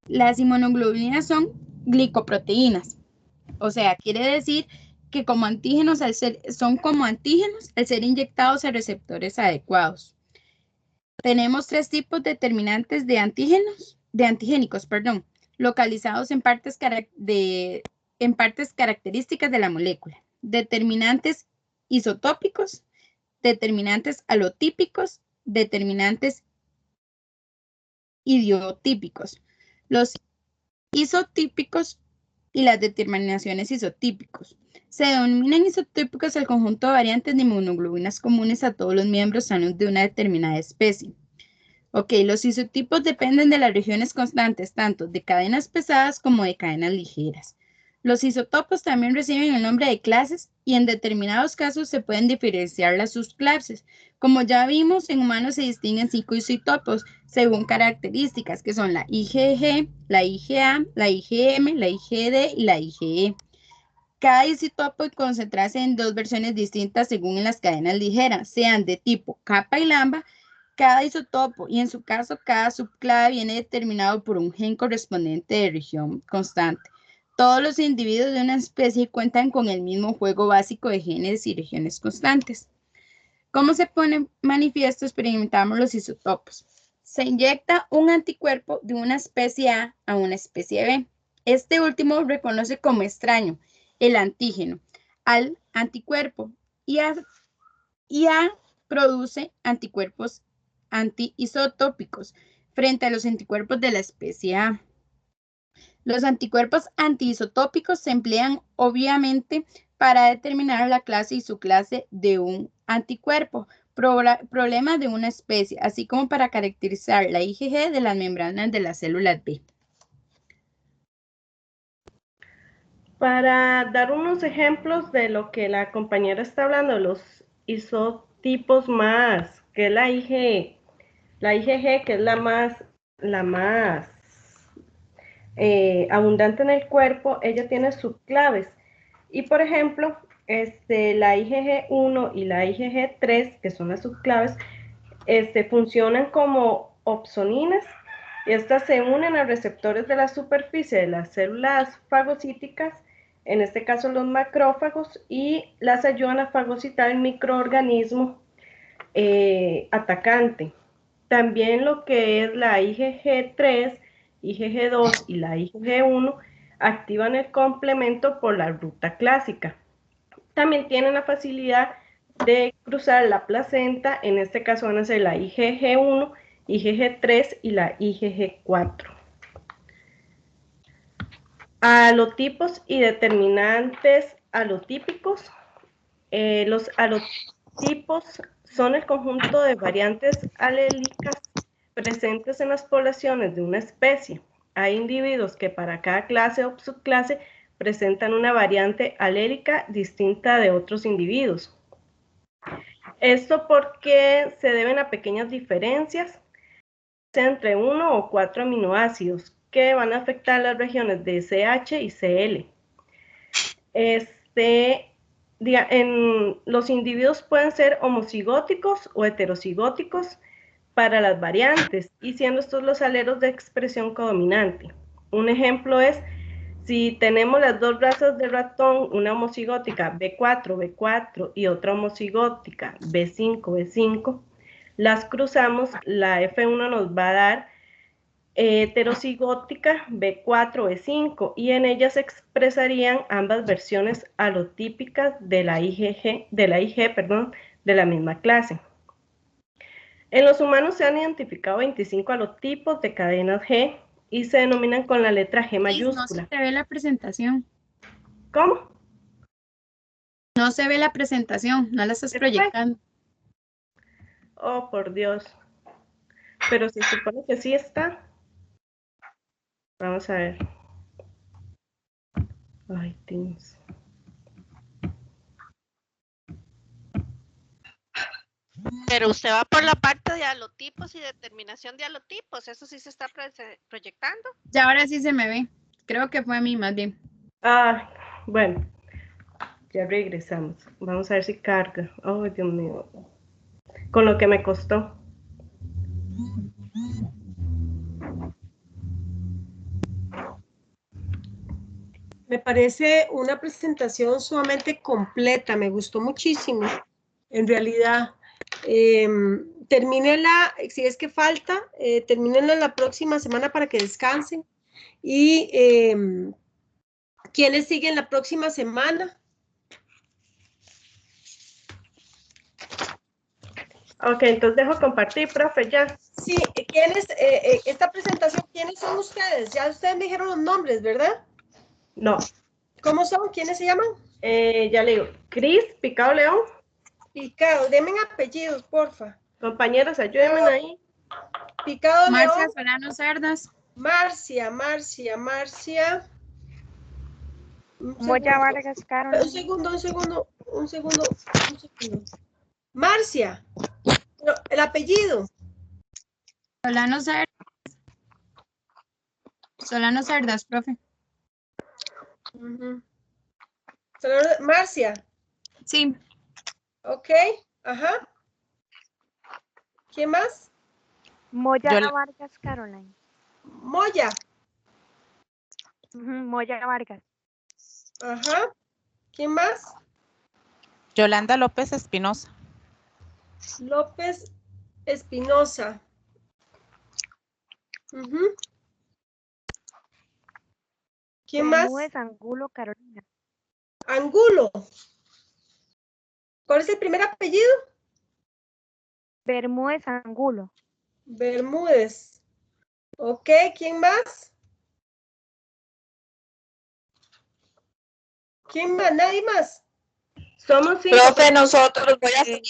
Las inmunoglobulinas son glicoproteínas, o sea, quiere decir que como antígenos son como antígenos al ser inyectados a receptores adecuados. Tenemos 3 tipos determinantes de antigénicos, localizados en partes características de la molécula. Determinantes isotópicos, determinantes alotípicos, determinantes idiotípicos. Los isotípicos y las determinaciones isotípicos. Se denominan isotípicos el conjunto de variantes de inmunoglobulinas comunes a todos los miembros sanos de una determinada especie. Ok, los isotipos dependen de las regiones constantes, tanto de cadenas pesadas como de cadenas ligeras. Los isotopos también reciben el nombre de clases y en determinados casos se pueden diferenciar las subclases. Como ya vimos, en humanos se distinguen 5 isotopos según características, que son la IgG, la IgA, la IgM, la IgD y la IgE. Cada isotopo puede concentrarse en 2 versiones distintas según en las cadenas ligeras, sean de tipo kappa y lambda. Cada isotopo y en su caso cada subclave viene determinado por un gen correspondiente de región constante. Todos los individuos de una especie cuentan con el mismo juego básico de genes y regiones constantes. ¿Cómo se pone manifiesto? Experimentamos los isotopos. Se inyecta un anticuerpo de una especie a una especie B. Este último reconoce como extraño el antígeno al anticuerpo y A produce anticuerpos antiisotópicos frente a los anticuerpos de la especie A. Los anticuerpos antiisotópicos se emplean obviamente para determinar la clase y subclase de un anticuerpo, problemas de una especie, así como para caracterizar la IgG de las membranas de las células B. Para dar unos ejemplos de lo que la compañera está hablando, los isotipos más, que es la IgG, que es la más abundante en el cuerpo, ella tiene subclaves. Y por ejemplo, la IgG1 y la IgG3, que son las subclaves, funcionan como opsoninas y estas se unen a receptores de la superficie de las células fagocíticas, en este caso los macrófagos, y las ayudan a fagocitar el microorganismo atacante. También lo que es la IgG3, IgG2 y la IgG1 activan el complemento por la ruta clásica. También tienen la facilidad de cruzar la placenta, en este caso van a ser la IgG1, IgG3 y la IgG4. Alotipos y determinantes alotípicos. Los alotipos son el conjunto de variantes alélicas presentes en las poblaciones de una especie. Hay individuos que para cada clase o subclase presentan una variante alélica distinta de otros individuos. Esto porque se deben a pequeñas diferencias entre 1 o 4 aminoácidos que van a afectar las regiones de CH y CL. Los individuos pueden ser homocigóticos o heterocigóticos para las variantes, y siendo estos los alelos de expresión codominante. Un ejemplo es, si tenemos las dos razas de ratón, una homocigótica B4 y otra homocigótica B5, las cruzamos, la F1 nos va a dar heterocigótica B4, y en ellas se expresarían ambas versiones alotípicas de la IG, de la misma clase. En los humanos se han identificado 25 alotipos de cadenas G y se denominan con la letra G mayúscula. No se ve la presentación. ¿Cómo? No se ve la presentación, no la estás proyectando. Oh, por Dios. Pero se supone que sí está. Vamos a ver. Ay, Teams. Pero usted va por la parte de alotipos y determinación de alotipos. ¿Eso sí se está proyectando? Ya ahora sí se me ve. Creo que fue a mí más bien. Ah, bueno. Ya regresamos. Vamos a ver si carga. Oh, Dios mío. Con lo que me costó. Me parece una presentación sumamente completa, me gustó muchísimo. En realidad, termínenla, si es que falta, termínenla la próxima semana para que descansen. Y ¿quiénes siguen la próxima semana? Ok, entonces dejo compartir, profe, ya. Sí, ¿quiénes, esta presentación, quiénes son ustedes? Ya ustedes me dijeron los nombres, ¿verdad? No. ¿Cómo son? ¿Quiénes se llaman? Ya le digo, Cris, Picado León. Picado, denme apellidos, porfa. Compañeros, ayúdenme ahí. Picado Marcia León. Solano Cerdas. Marcia. Moya Vargas Carol. Un segundo. Marcia. Pero el apellido. Solano Cerdas, profe. Marcia. Sí. Ok, ajá. ¿Quién más? Moya Vargas Caroline. Moya. Moya Vargas. Ajá. ¿Quién más? Yolanda López Espinosa. López Espinosa. ¿Quién más? Bermúdez Angulo Carolina. Angulo. ¿Cuál es el primer apellido? Bermúdez Angulo. Bermúdez. Ok, ¿quién más? ¿Quién más? ¿Nadie más? Somos 5. Profe, nosotros voy a hacer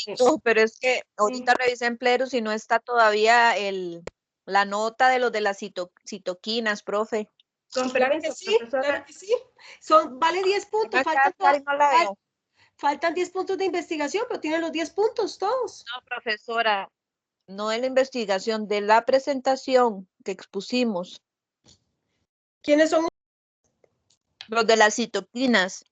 pero es que ahorita revisé en Plerus y no está todavía la nota de los de las citoquinas, profe. Claro que sí, claro que sí. Vale 10 puntos. Faltan 10 puntos de investigación, pero tienen los 10 puntos todos. No, profesora, no de la investigación, de la presentación que expusimos. ¿Quiénes son? Los de las citoquinas.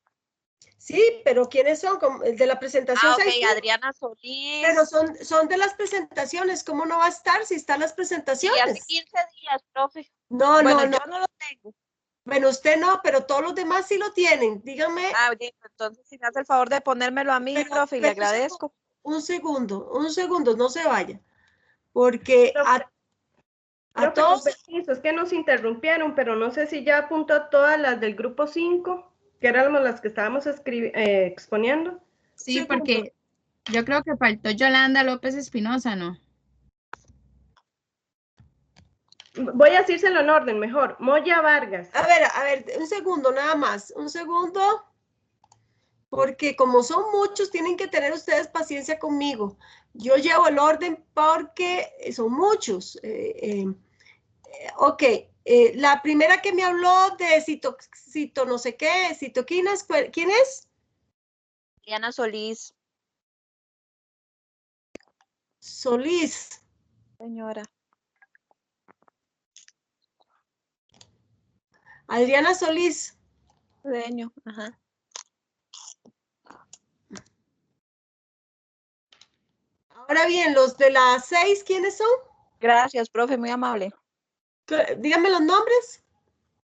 Sí, pero ¿quiénes son? El de la presentación. Ok, Adriana Solís. Pero son de las presentaciones. ¿Cómo no va a estar si están las presentaciones? Y hace 15 días, profe. No. Yo no lo tengo. Bueno, usted no, pero todos los demás sí lo tienen. Dígame. Ah, bien, entonces si me hace el favor de ponérmelo a mí, profe, y le agradezco. Un segundo, no se vaya. Porque a todos... Es que nos interrumpieron, pero no sé si ya apuntó todas las del grupo 5, que éramos las que estábamos exponiendo. Sí, porque yo creo que faltó Yolanda López Espinosa, ¿no? Voy a decírselo en orden mejor. Moya Vargas. A ver, un segundo nada más. Un segundo. Porque como son muchos, tienen que tener ustedes paciencia conmigo. Yo llevo el orden porque son muchos. Ok. La primera que me habló de cito no sé qué, citoquinas, ¿quién es? Diana Solís. Solís. Señora. Adriana Solís. Cedeño, ajá. Ahora bien, los de las 6, ¿quiénes son? Gracias, profe, muy amable. Dígame los nombres.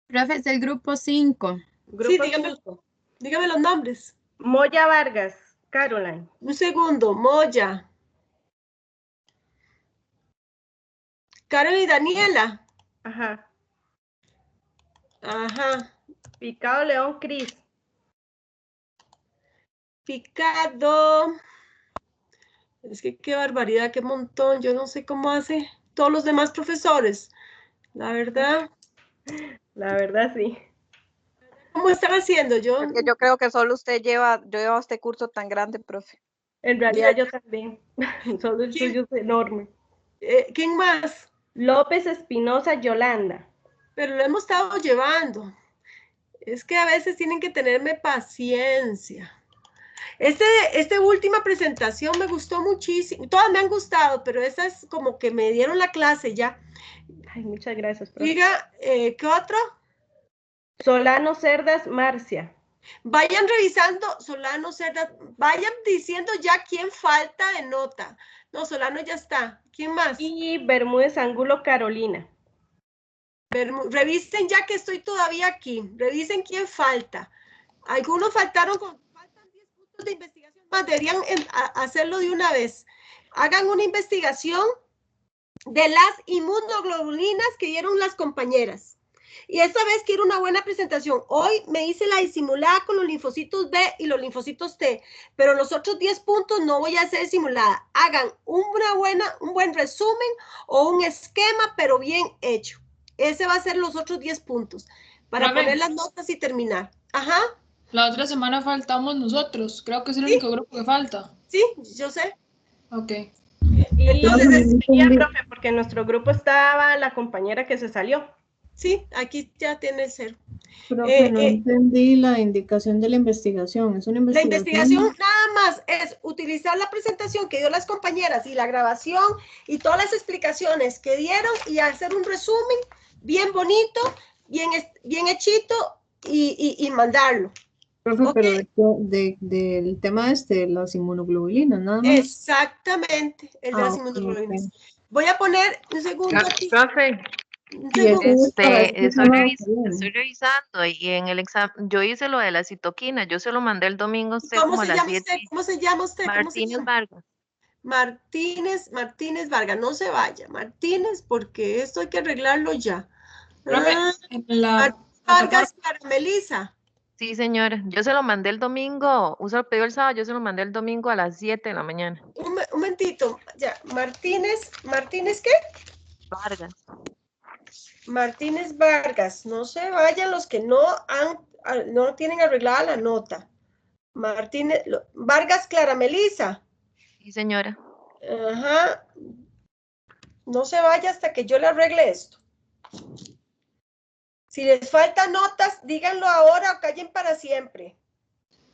Profe, es el grupo 5. Sí, dígame los nombres. Moya Vargas, Caroline. Un segundo, Moya. Carol y Daniela. Ajá. Ajá. Picado León, Cris. Picado. Es que qué barbaridad, qué montón. Yo no sé cómo hace todos los demás profesores. La verdad. La verdad, sí. ¿Cómo están haciendo? Yo creo que solo usted lleva este curso tan grande, profe. En realidad yo también. Solo el suyo es enorme. ¿Quién más? López Espinosa Yolanda. Pero lo hemos estado llevando. Es que a veces tienen que tenerme paciencia. Esta última presentación me gustó muchísimo. Todas me han gustado, pero esa es como que me dieron la clase ya. Ay, muchas gracias, profe. Diga, ¿qué otro? Solano Cerdas Marcia. Vayan revisando, Solano Cerdas, vayan diciendo ya quién falta de nota. No, Solano ya está. ¿Quién más? Y Bermúdez Angulo Carolina. Revisen ya que estoy todavía aquí. Revisen quién falta. Algunos faltan 10 puntos de investigación más. Deberían hacerlo de una vez. Hagan una investigación de las inmunoglobulinas que dieron las compañeras. Y esta vez quiero una buena presentación. Hoy me hice la disimulada con los linfocitos B y los linfocitos T, pero los otros 10 puntos no voy a hacer simulada. Hagan un buen resumen o un esquema, pero bien hecho. Ese va a ser los otros 10 puntos para poner las notas y terminar. Ajá. La otra semana faltamos nosotros. Creo que es el único grupo que falta. Sí, yo sé. Ok. Y entonces, profe, porque en nuestro grupo estaba la compañera que se salió. Sí, aquí ya tiene el cero. Profe, no entendí la indicación de la investigación. ¿Es una investigación? La investigación nada más es utilizar la presentación que dio las compañeras y la grabación y todas las explicaciones que dieron y hacer un resumen bien bonito, bien hechito y mandarlo. Profe, okay. Pero del tema las inmunoglobulinas, nada más. Exactamente, el de las inmunoglobulinas. Okay. Voy a poner un segundo aquí. Profe. Estoy revisando y en el examen, yo hice lo de la citoquina, yo se lo mandé el domingo a usted como a las 7. ¿Cómo se llama usted? Martínez Vargas. Martínez Vargas, no se vaya, Martínez, porque esto hay que arreglarlo ya. Profe, Vargas Caramelisa. Sí, señora, yo se lo mandé el domingo, usted lo pidió el sábado, yo se lo mandé el domingo a las 7 de la mañana. Un momentito, ya, ¿Martínez qué? Vargas. Martínez Vargas, no se vayan los que no tienen arreglada la nota. Martínez Vargas Caramelisa. Sí, señora. Ajá. No se vaya hasta que yo le arregle esto. Si les faltan notas, díganlo ahora o callen para siempre.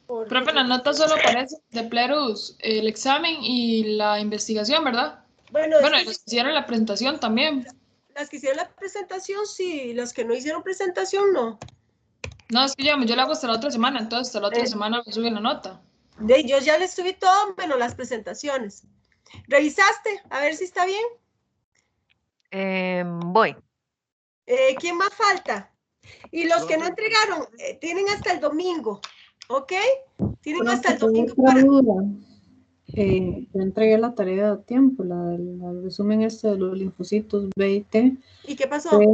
Profe, la nota solo aparece de Plerus, el examen y la investigación, ¿verdad? Bueno, y los que hicieron la presentación también. Las que hicieron la presentación, sí. Las que no hicieron presentación, no. No, es que yo la hago hasta la otra semana, entonces hasta la otra semana me suben la nota. Yo ya les subí todo, menos las presentaciones. ¿Revisaste? A ver si está bien. Voy. ¿Quién más falta? Y los que no entregaron, tienen hasta el domingo, ¿ok? Tienen hasta el domingo para... Yo entregué la tarea a tiempo, el resumen de los linfocitos B y T. ¿Y qué pasó? Pero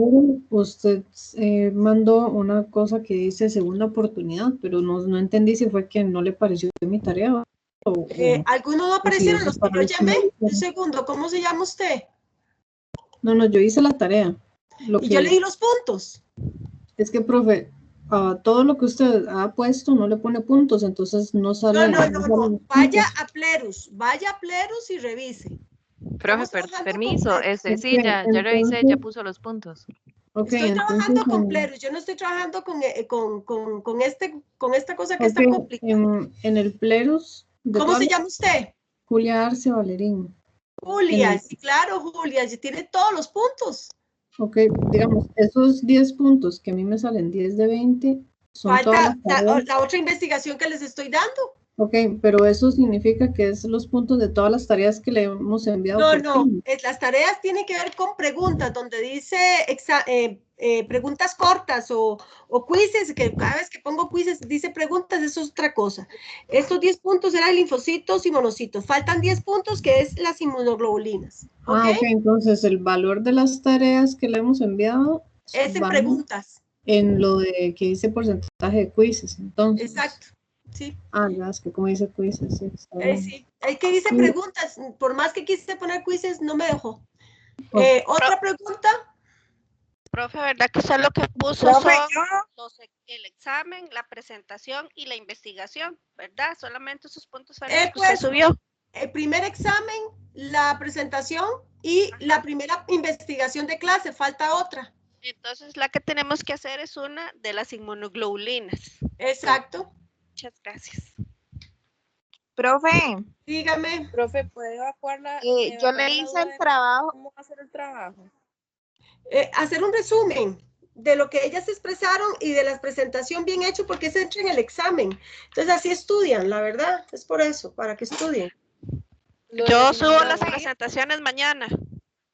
usted mandó una cosa que dice segunda oportunidad, pero no entendí si fue que no le pareció mi tarea. Algunos no aparecieron, los que yo llamé. Un segundo, ¿cómo se llama usted? No, yo hice la tarea. Lo Y yo que- le di los puntos. Es que, profe, a todo lo que usted ha puesto no le pone puntos, entonces no sale. No. salen los Vaya puntos. a Plerus y revise. Profe, permiso, sí, Ok, ya revisé, ya entonces- puso los puntos. Ok, Estoy trabajando con en- Plerus, yo no estoy trabajando con esta cosa que es tan ok, complicada. en el Plerus. de ¿Cómo todas se las- llama usted? Julia Arce Valerín. Julia, En el- sí, claro, Julia, ya tiene todos los puntos. Ok, digamos, esos 10 puntos que a mí me salen 10 de 20 son todas Falta las tareas. la otra investigación que les estoy dando. Ok, pero eso significa que es los puntos de todas las tareas que le hemos enviado. por No, Teams. las tareas tienen que ver con preguntas, donde dice preguntas cortas o quizzes, que cada vez que pongo quizzes dice preguntas, eso es otra cosa. Estos 10 puntos eran linfocitos y monocitos. Faltan 10 puntos que es las inmunoglobulinas. Ah, ok, entonces el valor de las tareas que le hemos enviado Es en van preguntas. en lo de que dice porcentaje de quizzes, entonces. Exacto, sí. Ah, ya, es que como dice quizzes, sí. está bien. Sí. Es que dice Sí. preguntas, por más que quise poner quizzes, no me dejó. Ok. Otra pregunta. Profe, ¿verdad que usted lo que puso Profe, son el examen, la presentación y la investigación, ¿verdad? Solamente esos puntos fueron los que usted subió. El primer examen, la presentación y la primera investigación de clase, falta otra. Entonces, la que tenemos que hacer es una de las inmunoglobulinas. Exacto. Muchas gracias. Profe. Dígame. Profe, ¿puede evacuar la? Yo le hice el trabajo. ¿Cómo va a hacer el trabajo? Hacer un resumen de lo que ellas expresaron y de la presentación bien hecho, porque se entra en el examen. Entonces, así estudian, la verdad. Es por eso, para que estudien. Yo subo las presentaciones mañana.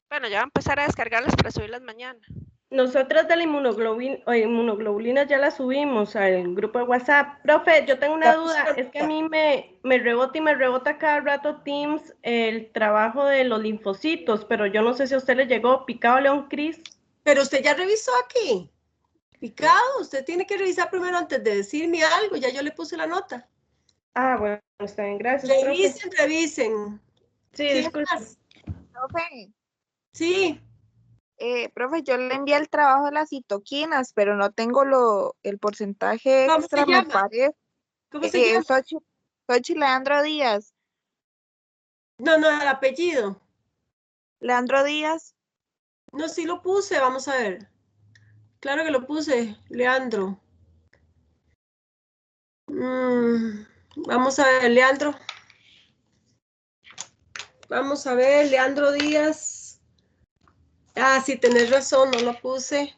Bueno, ya voy a empezar a descargarlas para subirlas mañana. Nosotras de la inmunoglobulina ya la subimos al grupo de WhatsApp. Profe, yo tengo una duda, es que a mí me rebota y me rebota cada rato Teams el trabajo de los linfocitos, pero yo no sé si a usted le llegó picado León Cris. Pero usted ya revisó aquí. Picado, usted tiene que revisar primero antes de decirme algo, ya yo le puse la nota. Ah, bueno, está bien, gracias. Revisen. Sí, ¿Quién disculpe. más? Profe. Sí. Profe, yo le envié el trabajo de las citoquinas, pero no tengo el porcentaje ¿Cómo extra, se me llama? parece. ¿Cómo se llama? Xochitl Leandro Díaz. No, el apellido. Leandro Díaz. No, sí lo puse, vamos a ver. Claro que lo puse, Leandro. Vamos a ver, Leandro. Vamos a ver, Leandro Díaz. Ah, sí, tenés razón, no lo puse.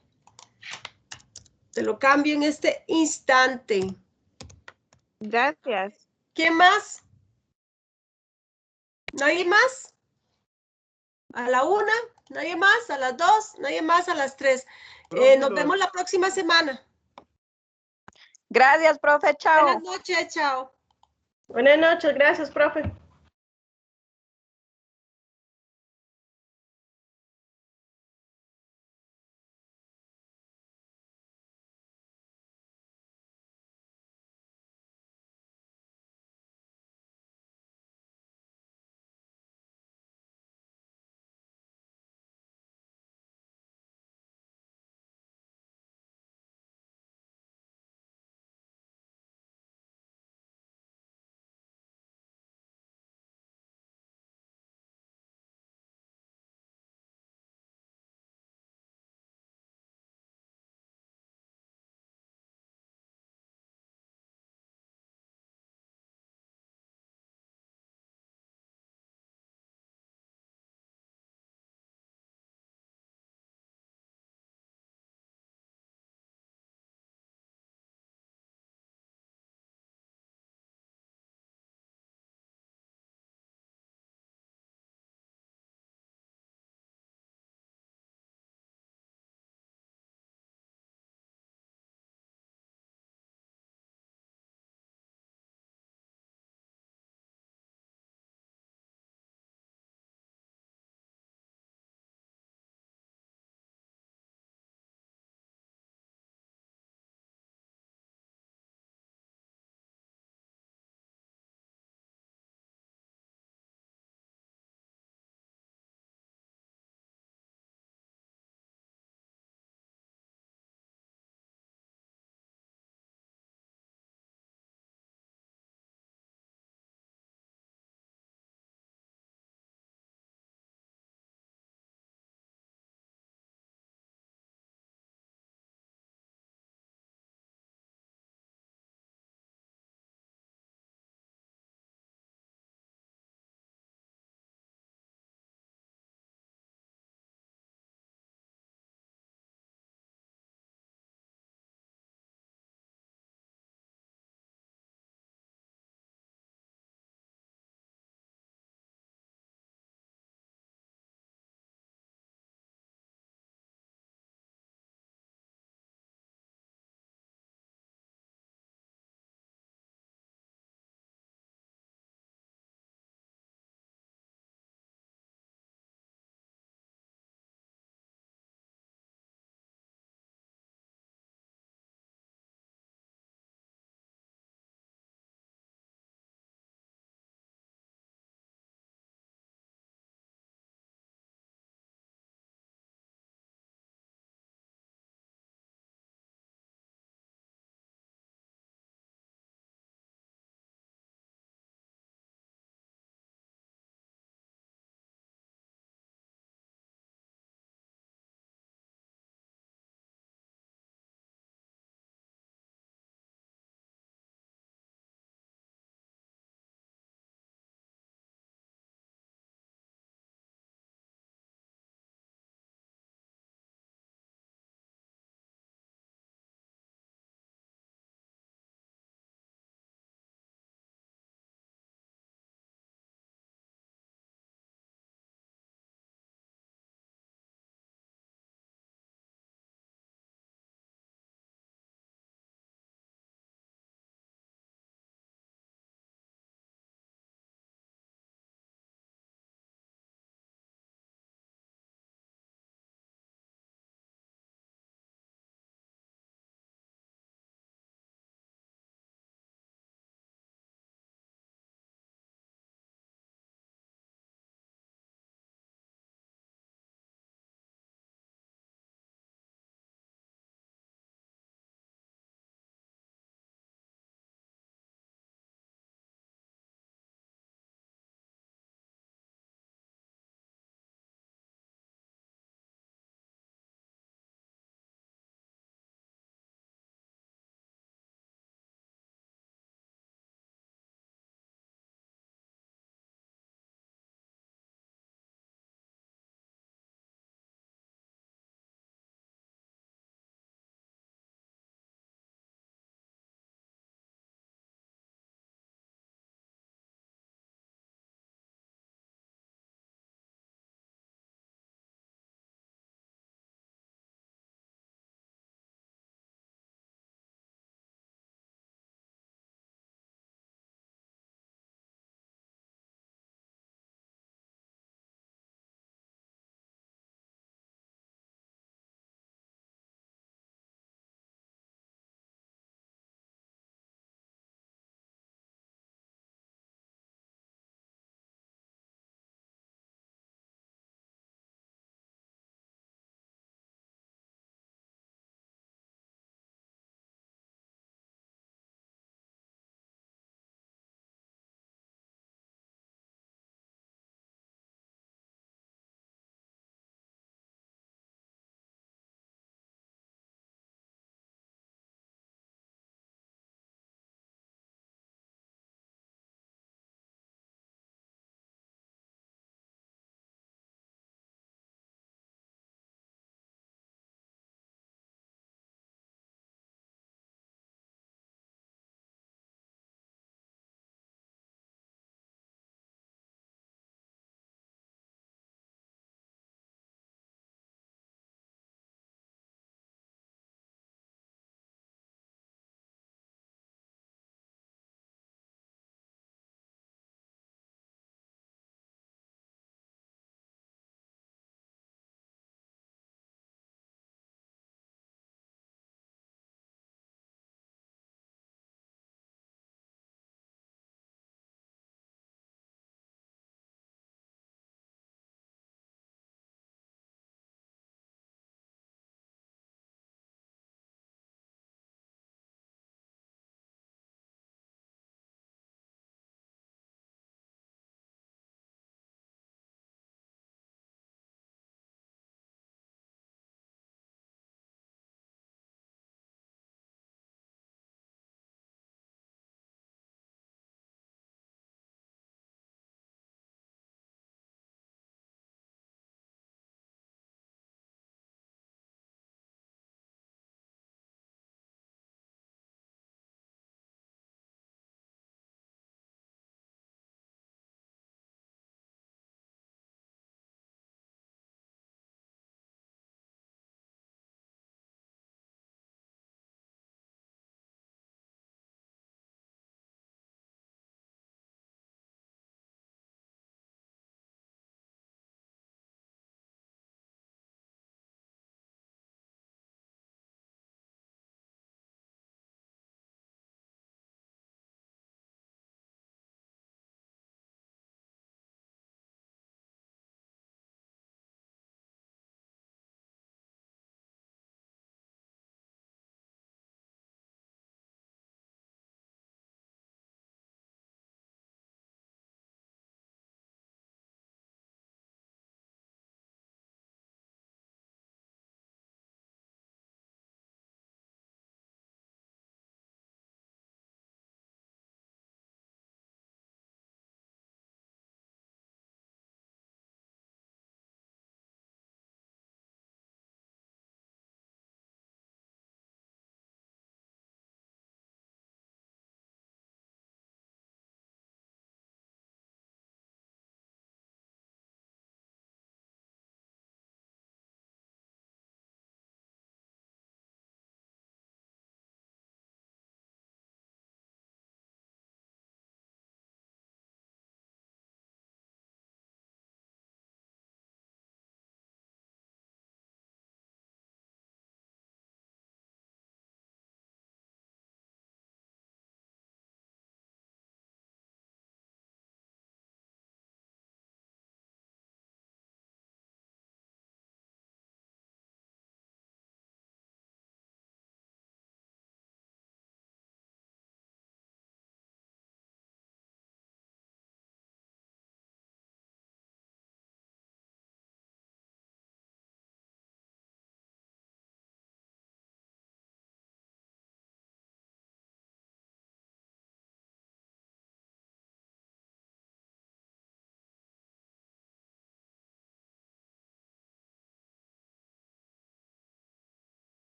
Te lo cambio en este instante. Gracias. ¿Quién más? ¿Nadie más? A la 1, nadie más, a las 2, nadie más, a las 3. Nos vemos la próxima semana. Gracias, profe, chao. Buenas noches, chao. Buenas noches, gracias, profe.